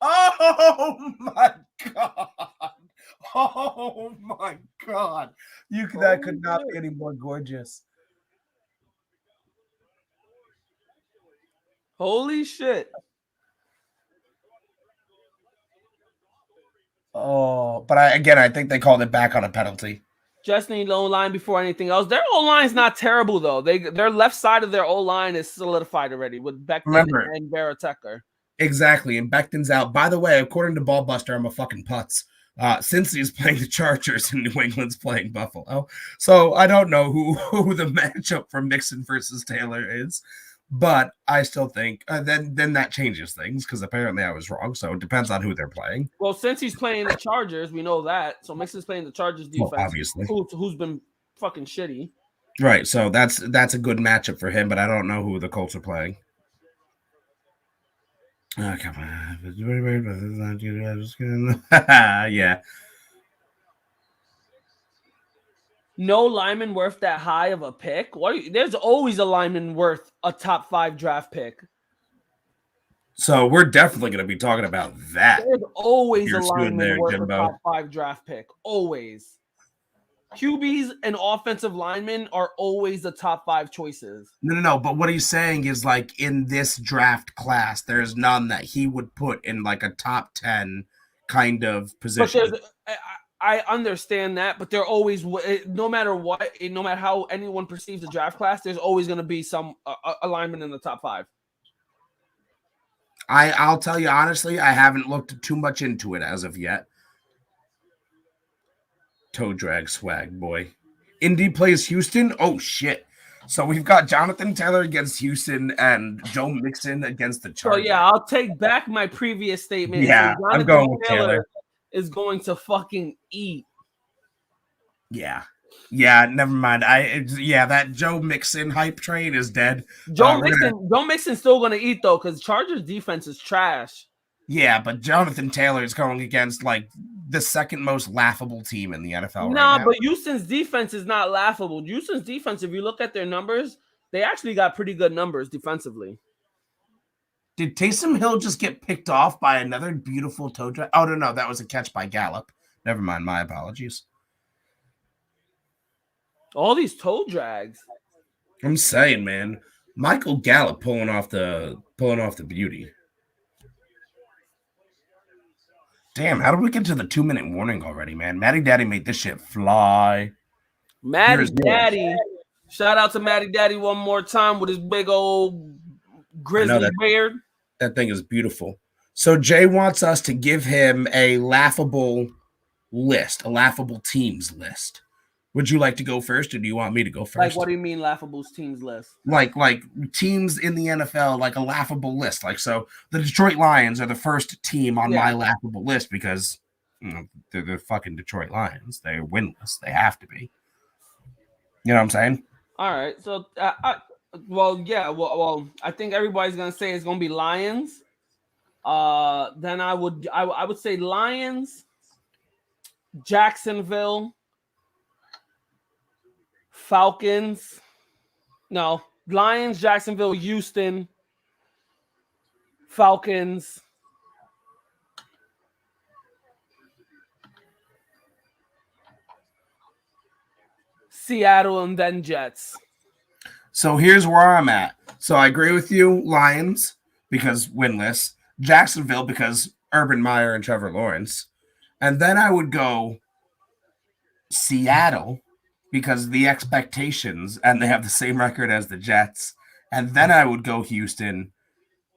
Oh, my God. Oh, my God. That could not be any more gorgeous. Holy shit. Oh, but I think they called it back on a penalty. Just need O-line before anything else. Their O-line's not terrible, though. Their left side of their O-line is solidified already with Becton and Vera Tucker. Exactly, and Becton's out. By the way, according to Ballbuster, I'm a fucking putz. Cincy's playing the Chargers and New England's playing Buffalo. So I don't know who the matchup for Mixon versus Taylor is, but I still think then that changes things because apparently I was wrong. So it depends on who they're playing. Well, since he's playing the Chargers, we know that. So Mixon's playing the Chargers defense, obviously, who's been fucking shitty. Right. So that's a good matchup for him, but I don't know who the Colts are playing. Oh, come on. Yeah. No lineman worth that high of a pick. There's always a lineman worth a top 5 draft pick. So we're definitely going to be talking about that. There's always a lineman worth a top 5 draft pick. Always. QBs and offensive linemen are always the top 5 choices. No. But what he's saying is like in this draft class, there's none that he would put in like a top 10 kind of position. But I understand that, but they're always, no matter what, no matter how anyone perceives the draft class, there's always going to be some alignment in the top 5. I'll tell you honestly, I haven't looked too much into it as of yet. Toe drag swag, boy. Indy plays Houston. Oh shit! So we've got Jonathan Taylor against Houston and Joe Mixon against the Chargers. So yeah, I'll take back my previous statement. Yeah, I'm going with Taylor. Is going to fucking eat. Yeah, never mind. That Joe Mixon hype train is dead. Joe Mixon's still gonna eat though, because Chargers defense is trash. Yeah, but Jonathan Taylor is going against like the second most laughable team in the NFL. Nah, but Houston's defense is not laughable. Houston's defense, if you look at their numbers, they actually got pretty good numbers defensively. Did Taysom Hill just get picked off by another beautiful toe drag? Oh, no, that was a catch by Gallup. Never mind, my apologies. All these toe drags. I'm saying, man, Michael Gallup pulling off the beauty. Damn, how did we get to the 2-minute warning already, man? Matty Daddy made this shit fly. Matty Daddy. Shout out to Matty Daddy one more time with his big old grizzly beard. That thing is beautiful. So Jay wants us to give him a laughable list, a laughable teams list. Would you like to go first, or do you want me to go first? Like, what do you mean laughable teams list? Like teams in the NFL, like a laughable list. Like, so the Detroit Lions are the first team on my laughable list because they're the fucking Detroit Lions. They're winless. They have to be. You know what I'm saying? All right. So, I think everybody's gonna say it's gonna be Lions. Then I would say Lions, Jacksonville, Falcons. No, Lions, Jacksonville, Houston, Falcons, Seattle, and then Jets. So here's where I'm at. So I agree with you, Lions, because winless. Jacksonville, because Urban Meyer and Trevor Lawrence. And then I would go Seattle, because the expectations, and they have the same record as the Jets. And then I would go Houston,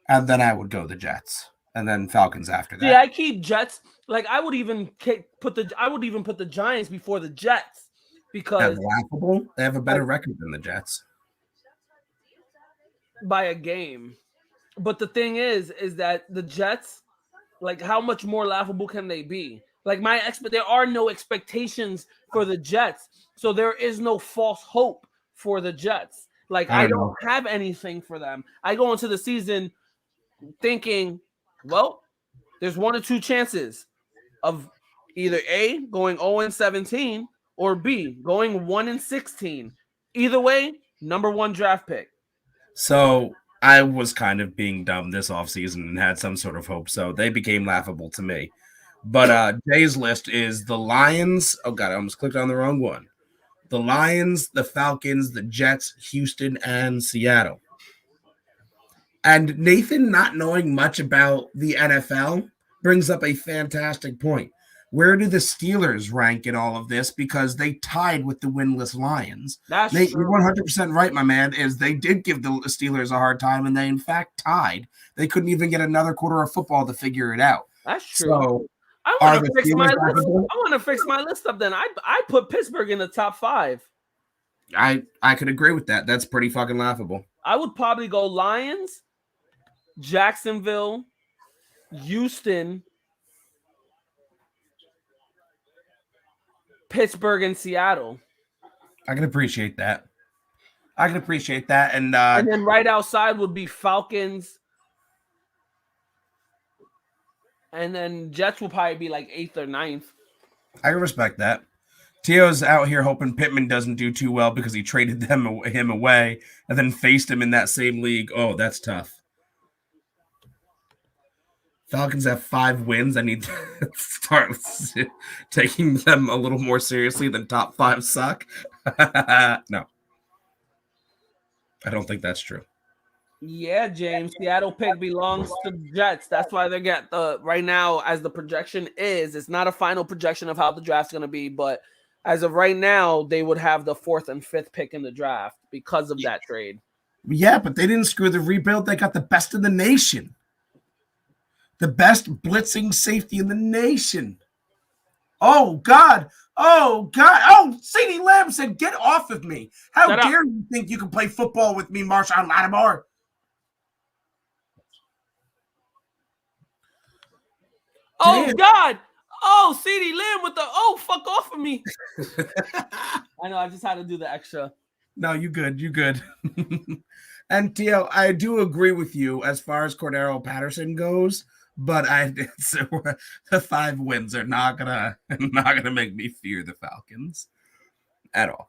and then I would go the Jets, and then Falcons after that. Yeah, I keep Jets. Like I would even put the Giants before the Jets because that's laughable. They have a better record than the Jets by a game. But the thing is that the Jets, like, how much more laughable can they be? Like there are no expectations for the Jets, so there is no false hope for the Jets. Like I don't have anything for them. I go into the season thinking, well, there's 1 or 2 chances of either A, going 0-17, or B, going 1-16. Either way, number 1 draft pick. So I was kind of being dumb this offseason and had some sort of hope, so they became laughable to me. But Jay's list is the Lions. Oh, God, I almost clicked on the wrong one. The Lions, the Falcons, the Jets, Houston, and Seattle. And Nathan, not knowing much about the NFL, brings up a fantastic point. Where do the Steelers rank in all of this? Because they tied with the winless Lions. That's Nate, true. You're 100% right, my man, is they did give the Steelers a hard time, and they, in fact, tied. They couldn't even get another quarter of football to figure it out. That's true. So I Are want the to fix my Steelers list. laughable? I want to fix my list up. Then I put Pittsburgh in the top 5. I could agree with that. That's pretty fucking laughable. I would probably go Lions, Jacksonville, Houston, Pittsburgh, and Seattle. I can appreciate that. And then right outside would be Falcons. And then Jets will probably be like 8th or 9th. I can respect that. Tio's out here hoping Pittman doesn't do too well because he traded him away and then faced him in that same league. Oh, that's tough. Falcons have 5 wins. I need to start taking them a little more seriously than top 5 suck. No. I don't think that's true. Yeah, James. Seattle pick belongs to the Jets. That's why they get the right now, as the projection is. It's not a final projection of how the draft's going to be, but as of right now, they would have the 4th and 5th pick in the draft because of that trade. Yeah, but they didn't screw the rebuild. They got the best in the nation. The best blitzing safety in the nation. Oh, God. Oh, God. Oh, CeeDee Lamb said, get off of me. How dare you think you can play football with me, Marshawn Lattimore? Oh, damn. God. Oh, CeeDee Lamb with the, fuck off of me. I know, I just had to do the extra. No, you good. You good. And, Tio, I do agree with you as far as Cordero Patterson goes. But the 5 wins are not gonna make me fear the Falcons at all.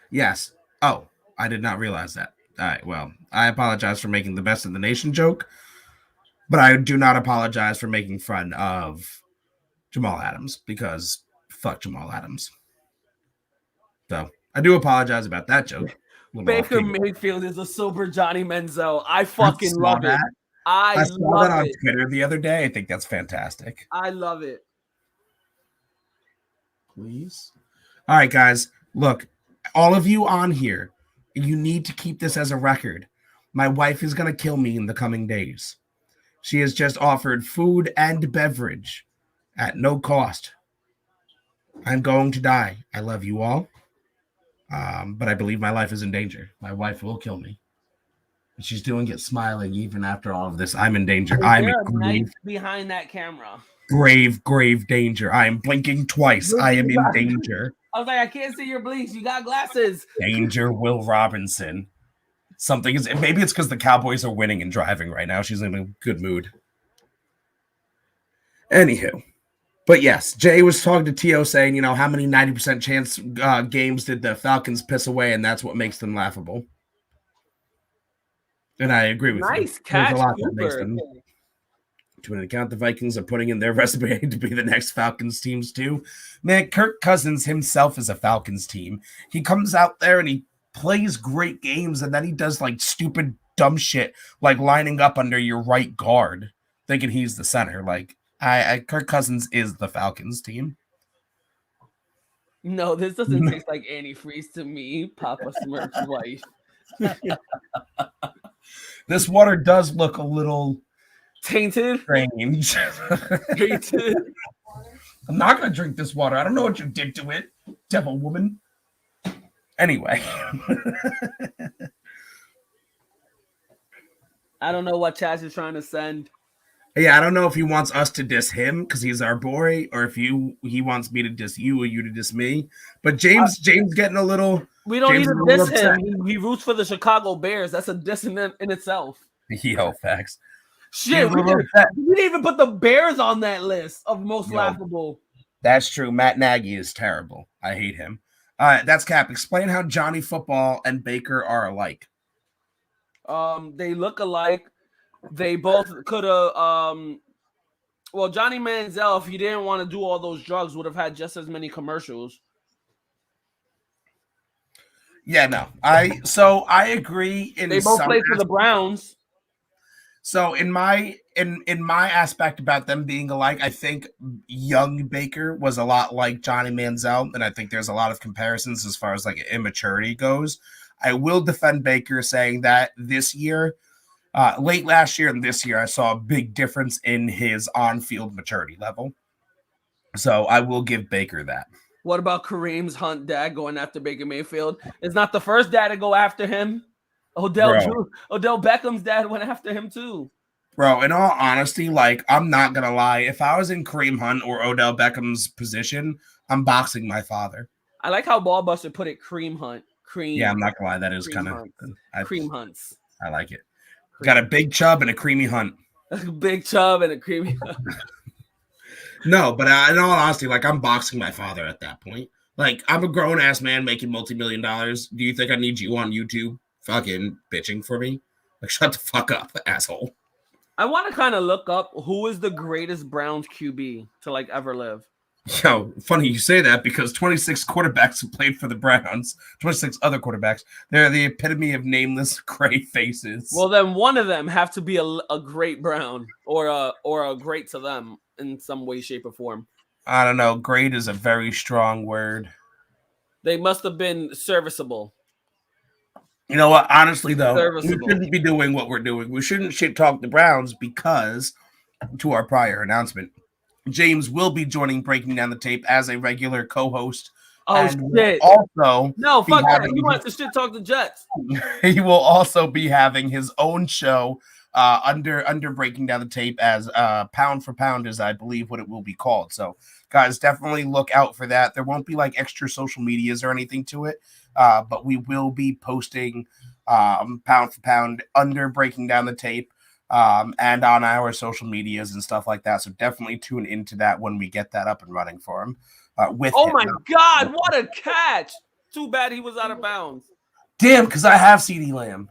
Yes. Oh, I did not realize that. All right. Well, I apologize for making the best of the nation joke, but I do not apologize for making fun of Jamal Adams because fuck Jamal Adams. So I do apologize about that joke. Baker Mayfield is a sober Johnny Manziel. I fucking love it. I saw that on Twitter the other day. I think that's fantastic. I love it. Please. All right, guys. Look, all of you on here, you need to keep this as a record. My wife is going to kill me in the coming days. She has just offered food and beverage at no cost. I'm going to die. I love you all. But I believe my life is in danger. My wife will kill me. She's doing it smiling even after all of this. I'm in danger. I'm in behind that camera. Grave danger. I am blinking twice. I am in danger. I was like, I can't see your blinks. You got glasses. Danger, Will Robinson. Maybe it's because the Cowboys are winning and driving right now. She's in a good mood. Anywho. But yes, Jay was talking to Tio saying, how many 90% chance games did the Falcons piss away, and that's what makes them laughable. And I agree with you. Nice catch, There's a lot that makes them. To an account, the Vikings are putting in their resume to be the next Falcons teams too. Man, Kirk Cousins himself is a Falcons team. He comes out there and he plays great games, and then he does like stupid, dumb shit, like lining up under your right guard, thinking he's the center. Like, Kirk Cousins is the Falcons team. No, this doesn't taste like antifreeze to me, Papa Smurf's wife. This water does look a little tainted. Strange. Tainted. I'm not going to drink this water. I don't know what you did to it, devil woman. Anyway. I don't know what Chaz is trying to send. Yeah, I don't know if he wants us to diss him because he's our boy, or if he wants me to diss you or you to diss me. But James getting a little. We don't need to diss him. He roots for the Chicago Bears. That's a diss in itself. Yo, facts. Shit, we didn't even put the Bears on that list of most laughable. That's true. Matt Nagy is terrible. I hate him. That's Cap. Explain how Johnny Football and Baker are alike. They look alike. They both could have. Well, Johnny Manziel, if he didn't want to do all those drugs, would have had just as many commercials. Yeah, no. I agree. They both played for the Browns. So in my aspect about them being alike, I think young Baker was a lot like Johnny Manziel, and I think there's a lot of comparisons as far as like immaturity goes. I will defend Baker saying that this year Late last year and this year, I saw a big difference in his on-field maturity level. So I will give Baker that. What about Kareem's Hunt dad going after Baker Mayfield? It's not the first dad to go after him. Odell Beckham's dad went after him too. Bro, in all honesty, like, I'm not going to lie. If I was in Kareem Hunt or Odell Beckham's position, I'm boxing my father. I like how Ballbuster put it, Cream Hunt. Cream. Yeah, I'm not going to lie. That is kind of... Cream Hunts. I like it. Got a big chub and a creamy hunt. A big chub and a creamy hunt. No, but in all honesty, like, I'm boxing my father at that point. Like, I'm a grown-ass man making multi-million dollars. Do you think I need you on YouTube fucking bitching for me? Like, shut the fuck up, asshole. I want to kind of look up who is the greatest Browns QB to, like, ever live. Yo, funny you say that because 26 quarterbacks who played for the Browns, 26 other quarterbacks, they're the epitome of nameless gray faces. Well, then one of them have to be a great Brown or a great to them in some way, shape, or form. I don't know. Great is a very strong word. They must have been serviceable. You know what? Honestly, though, Serviceable. we shouldn't be doing what we're doing. We shouldn't shit talk the Browns because, to our prior announcement, James will be joining Breaking Down the Tape as a regular co-host. Oh, shit. Also, no, fuck that. He wants to shit talk the Jets. He will also be having his own show under Breaking Down the Tape as Pound for Pound is, I believe, what it will be called. So, guys, definitely look out for that. There won't be like extra social medias or anything to it, but we will be posting Pound for Pound under Breaking Down the Tape and on our social medias and stuff like that. So definitely tune into that when we get that up and running for him. Oh my God, what a catch! Too bad he was out of bounds. Damn, because I have CeeDee Lamb.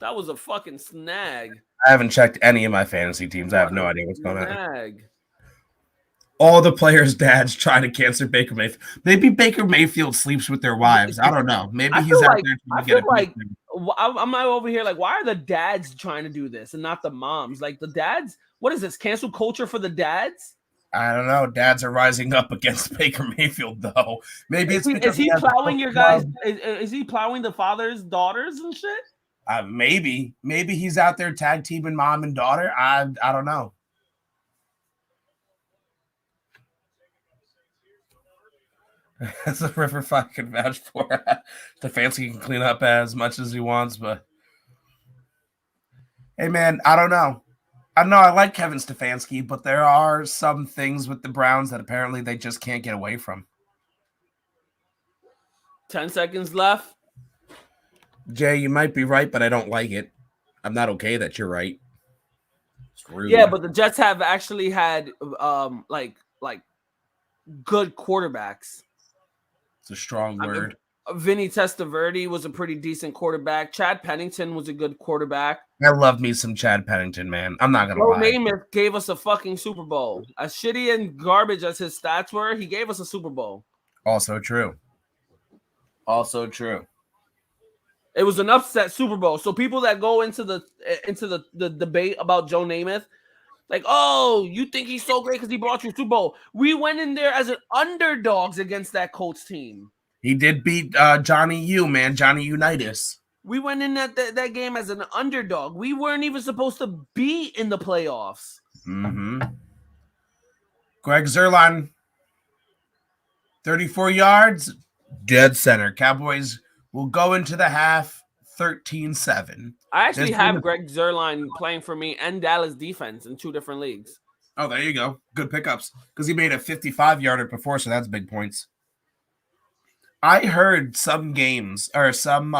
That was a fucking snag. I haven't checked any of my fantasy teams. I have no idea what's going on. Snag. All the players' dads trying to cancel Baker Mayfield. Maybe Baker Mayfield sleeps with their wives. I don't know. Maybe he's out there to get a I'm not over here like, why are the dads trying to do this and not the moms? Like the dads, what is this? Cancel culture for the dads? I don't know. Dads are rising up against Baker Mayfield, though. Maybe it's is he plowing your guys? Is he plowing the father's daughters and shit? Maybe he's out there tag teaming mom and daughter. I don't know. That's a river fight can vouch for. Stefanski can clean up as much as he wants, but hey, man, I don't know. I know I like Kevin Stefanski, but there are some things with the Browns that apparently they just can't get away from. 10 seconds left. Jay, you might be right, but I don't like it. I'm not okay that you're right. Screw yeah, you. but the Jets have actually had like good quarterbacks. It's a strong word. Vinny Testaverde was a pretty decent quarterback. Chad Pennington was a good quarterback. I love me some Chad Pennington, man. I'm not going to lie. Namath gave us a fucking Super Bowl. As shitty and garbage as his stats were, he gave us a Super Bowl. Also true. Also true. It was an upset Super Bowl. So people that go into the debate about Joe Namath, like, oh, you think he's so great because he brought you a Super Bowl. We went in there as an underdogs against that Colts team. He did beat Johnny U, man. Johnny Unitas. We went in that game as an underdog. We weren't even supposed to be in the playoffs. Mm-hmm. Greg Zuerlein, 34 yards, dead center. Cowboys will go into the half 13-7. I actually have Greg Zuerlein playing for me and Dallas defense in 2 different leagues. Oh, there you go. Good pickups. Because he made a 55-yarder before, so that's big points. I heard some games or some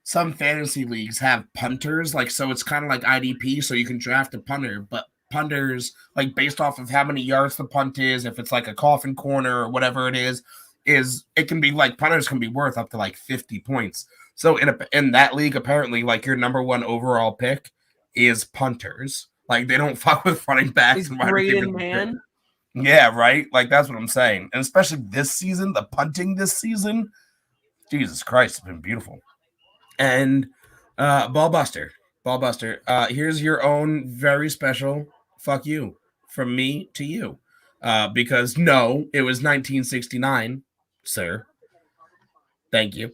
fantasy leagues have punters, like, so it's kind of like IDP, so you can draft a punter, but punters, like, based off of how many yards the punt is, if it's like a coffin corner or whatever it is it can be like punters can be worth up to like 50 points. So in that league, apparently, like, your number 1 overall pick is punters. Like, they don't fuck with running backs and wide receivers. Man. Yeah, right? Like, that's what I'm saying. And especially this season, the punting this season, Jesus Christ, it's been beautiful. And Ballbuster, here's your own very special fuck you from me to you. Because no, it was 1969, sir. Thank you.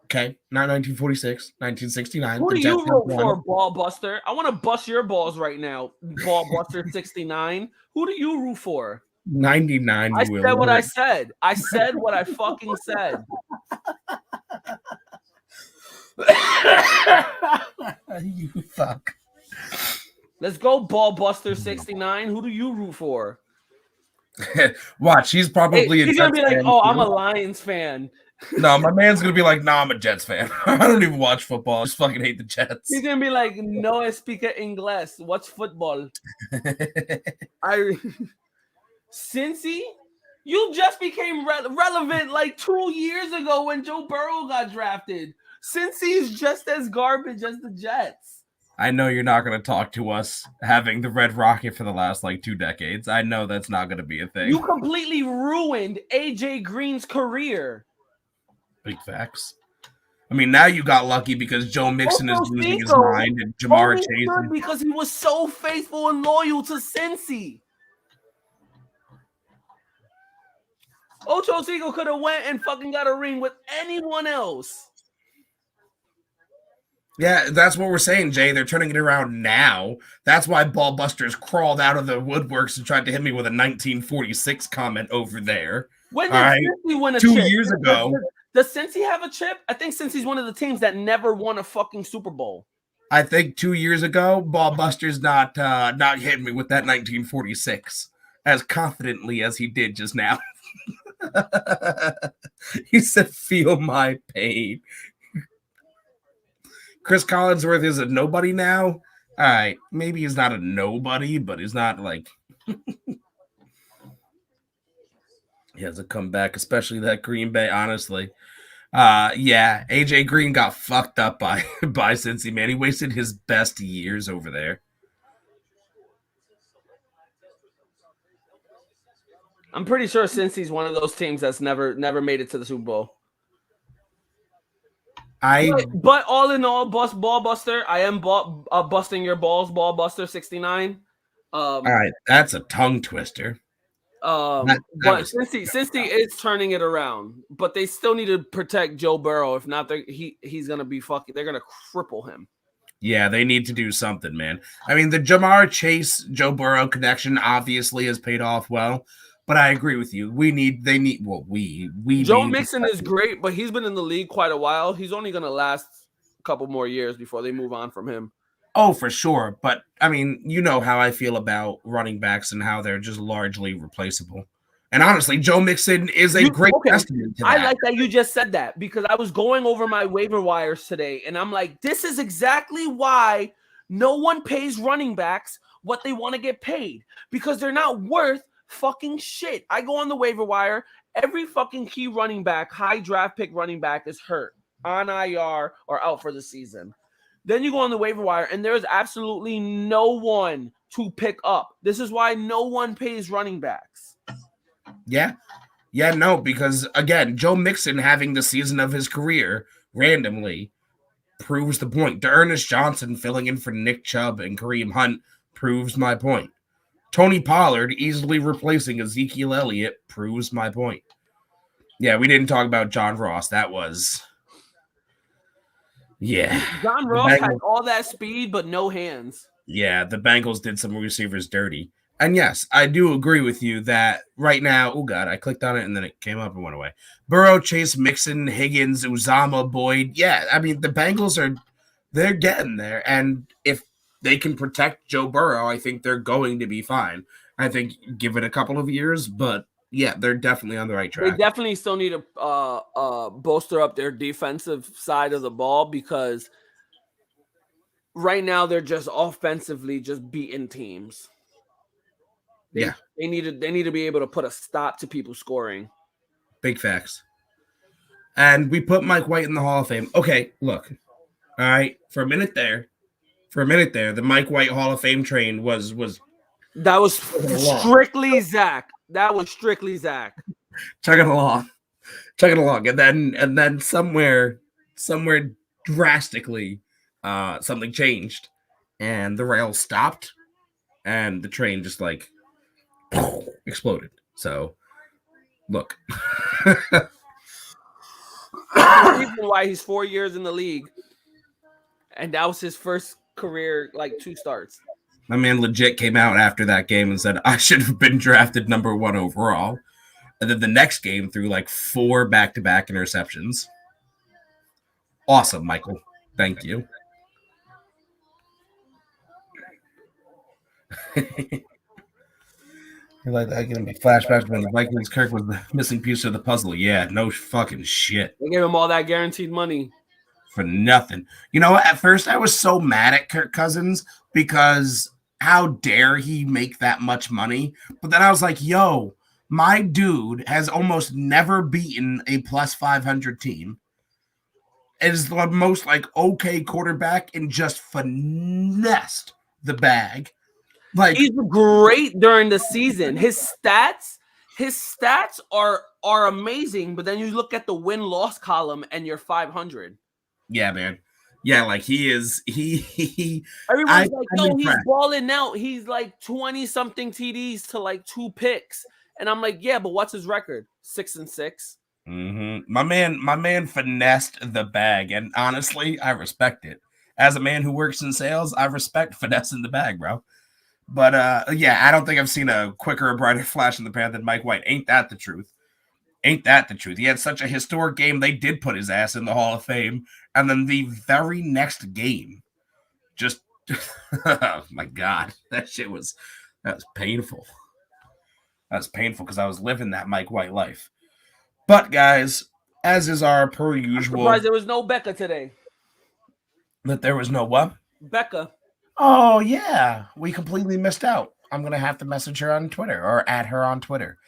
Okay, not 1946, 1969. Who The do Jets you have root won. for, Ball Buster? I want to bust your balls right now, Ball Buster 69. Who do you root for? 99. I You will said what I learn. said. I said what I fucking said. You fuck. Let's go, Ball Buster 69. Who do you root for? Watch, he's probably Hey, a he's Jets gonna be like, fan, "Oh, I'm too. a Lions fan." No, my man's gonna be like, "Nah, I'm a Jets fan. I don't even watch football. I just fucking hate the Jets." He's gonna be like, "No, speak English. Watch football." Cincy, you just became relevant like 2 years ago when Joe Burrow got drafted. Cincy is just as garbage as the Jets. I know you're not going to talk to us having the Red Rocket for the last like 2 decades. I know that's not going to be a thing. You completely ruined AJ Green's career. Big facts. I mean, now you got lucky because Joe Mixon is losing his mind and Jamar Chase. Because he was so faithful and loyal to Cincy. Ocho Cinco could have went and fucking got a ring with anyone else. Yeah, that's what we're saying, Jay. They're turning it around now. That's why Ball Busters crawled out of the woodworks and tried to hit me with a 1946 comment over there. When did Cincy win a 2 chip? years ago. Does Cincy have a chip? I think Cincy's one of the teams that never won a fucking Super Bowl. I think 2 years ago, Ball Busters not hitting me with that 1946 as confidently as he did just now. He said, "Feel my pain." Chris Collinsworth is a nobody now. All right, maybe he's not a nobody, but he's not like he has a comeback, especially that Green Bay. Honestly, yeah, AJ Green got fucked up by Cincy, man. He wasted his best years over there. I'm pretty sure Cincy's one of those teams that's never made it to the Super Bowl. But all in all, Ball Buster, I am busting your balls, Ball Buster 69. All right, that's a tongue twister. But Cincy is turning it around, but they still need to protect Joe Burrow. If not, he's gonna be fucking. They're gonna cripple him. Yeah, they need to do something, man. I mean, the Jamar Chase Joe Burrow connection obviously has paid off well. But I agree with you. We Joe Mixon is great, but he's been in the league quite a while. He's only going to last a couple more years before they move on from him. Oh, for sure. But, I mean, you know how I feel about running backs and how they're just largely replaceable. And honestly, Joe Mixon is a great testament to that. I like that you just said that because I was going over my waiver wires today, and I'm like, this is exactly why no one pays running backs what they want to get paid because they're not worth fucking shit. I go on the waiver wire. Every fucking key running back, high draft pick running back is hurt, on IR, or out for the season. Then you go on the waiver wire, and there's absolutely no one to pick up. This is why no one pays running backs. Yeah. Yeah, no, because, again, Joe Mixon having the season of his career randomly proves the point. D'Ernest Johnson filling in for Nick Chubb and Kareem Hunt proves my point. Tony Pollard easily replacing Ezekiel Elliott proves my point. Yeah, we didn't talk about John Ross. That was... Yeah. John Ross had all that speed, but no hands. Yeah, the Bengals did some receivers dirty. And yes, I do agree with you that right now... Oh, God, I clicked on it and then it came up and went away. Burrow, Chase, Mixon, Higgins, Uzama, Boyd. Yeah, I mean, the Bengals they're getting there. And if they can protect Joe Burrow, I think they're going to be fine. I think give it a couple of years, but yeah, they're definitely on the right track. They definitely still need to bolster up their defensive side of the ball because right now they're just offensively just beating teams. They need to be able to put a stop to people scoring. Big facts. And we put Mike White in the Hall of Fame. Okay, look. All right, for a minute there, the Mike White Hall of Fame train was that was strictly Zach. That was strictly Zach. Chugging along, and then somewhere drastically, something changed, and the rail stopped, and the train just like exploded. So, look. There's a reason why he's 4 years in the league, and that was his first career, like 2 starts. My man legit came out after that game and said, I should have been drafted number 1 overall. And then the next game threw like 4 back-to-back interceptions. Awesome, Michael. Thank you. You're like, that gonna be flashbacks when the Vikings Kirk was the missing piece of the puzzle. Yeah, no fucking shit. They gave him all that guaranteed money for nothing. You know, at first I was so mad at Kirk Cousins because how dare he make that much money? But then I was like, yo, my dude has almost never beaten a plus 500 team. Is the most like okay quarterback and just finessed the bag. Like he's great during the season. His stats are amazing, but then you look at the win-loss column and you're 500. Yeah, man. Yeah, like he's everyone's like, no, he's balling out. He's like 20-something TDs to like 2 picks. And I'm like, yeah, but what's his record? 6-6. Mm-hmm. My man finessed the bag, and honestly, I respect it. As a man who works in sales, I respect finessing the bag, bro. But yeah, I don't think I've seen a quicker or brighter flash in the pan than Mike White. Ain't that the truth? Ain't that the truth? He had such a historic game. They did put his ass in the Hall of Fame, and then the very next game, just oh my God, that was painful. That was painful because I was living that Mike White life. But guys, as is our per usual, I'm surprised there was no Becca today. That there was no what? Becca. Oh yeah, we completely missed out. I'm gonna have to message her on Twitter or add her on Twitter.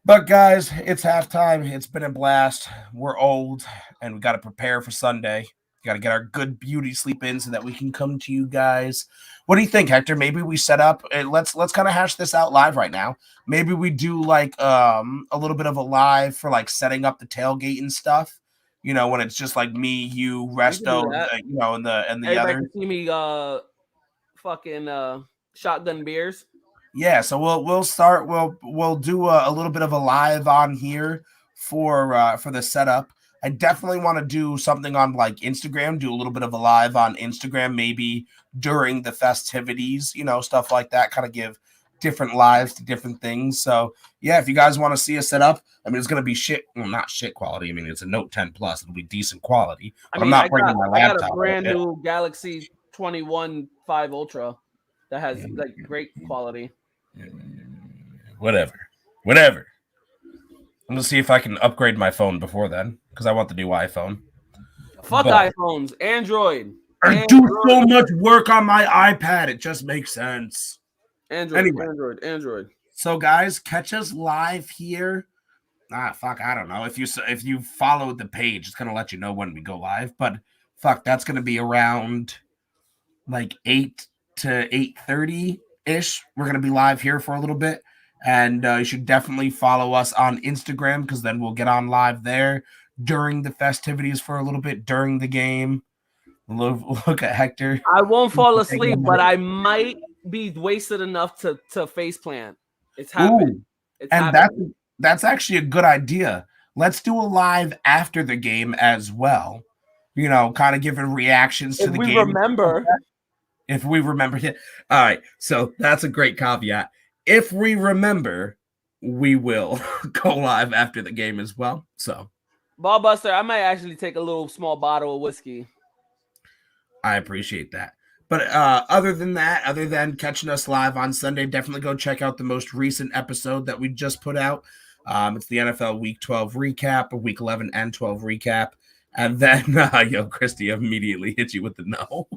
But guys, it's halftime. It's been a blast. We're old, and we got to prepare for Sunday. Got to get our good beauty sleep in so that we can come to you guys. What do you think, Hector? Maybe we set up. Let's kind of hash this out live right now. Maybe we do like a little bit of a live for like setting up the tailgate and stuff. You know, when it's just like me, you, Resto, you know, and the everybody other. Can see me fucking shotgun beers. Yeah, so we'll start. We'll do a little bit of a live on here for the setup. I definitely want to do something on like Instagram. Do a little bit of a live on Instagram, maybe during the festivities. You know, stuff like that. Kind of give different lives to different things. So yeah, if you guys want to see us set up, I mean, it's gonna be shit. Well, not shit quality. I mean, it's a Note 10 Plus. It'll be decent quality. I mean, I got a brand new Galaxy 21 5 Ultra that has like great quality. Whatever. I'm gonna see if I can upgrade my phone before then because I want the new iPhone. Fuck iPhones, Android. I do so much work on my iPad; it just makes sense. Android. So, guys, catch us live here. Fuck, I don't know if you followed the page, it's gonna let you know when we go live. But fuck, that's gonna be around like 8 to 8:30 ish. We're gonna be live here for a little bit. And you should definitely follow us on Instagram because then we'll get on live there during the festivities for a little bit during the game. Look at Hector. I won't fall asleep, but I might be wasted enough to faceplant. It's happening. That's actually a good idea. Let's do a live after the game as well. You know, kind of giving reactions to the game. If we remember it. All right. So that's a great caveat. If we remember, we will go live after the game as well. So, Ballbuster, I might actually take a little small bottle of whiskey. I appreciate that. But other than catching us live on Sunday, definitely go check out the most recent episode that we just put out. It's the NFL Week 12 recap, or Week 11 and 12 recap. And then, Christy immediately hit you with the no.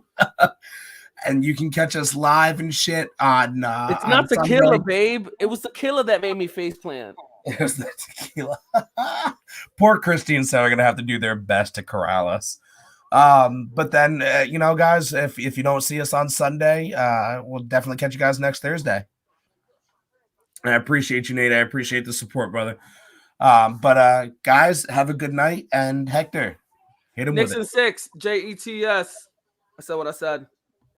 And you can catch us live and shit on. It's not tequila, babe. It was tequila that made me faceplant. It was the tequila. Poor Christy and Sarah are gonna have to do their best to corral us. But then, guys, if you don't see us on Sunday, we'll definitely catch you guys next Thursday. I appreciate you, Nate. I appreciate the support, brother. But guys, have a good night. And Hector, hit him with it. Nixon 6, JETS. I said what I said.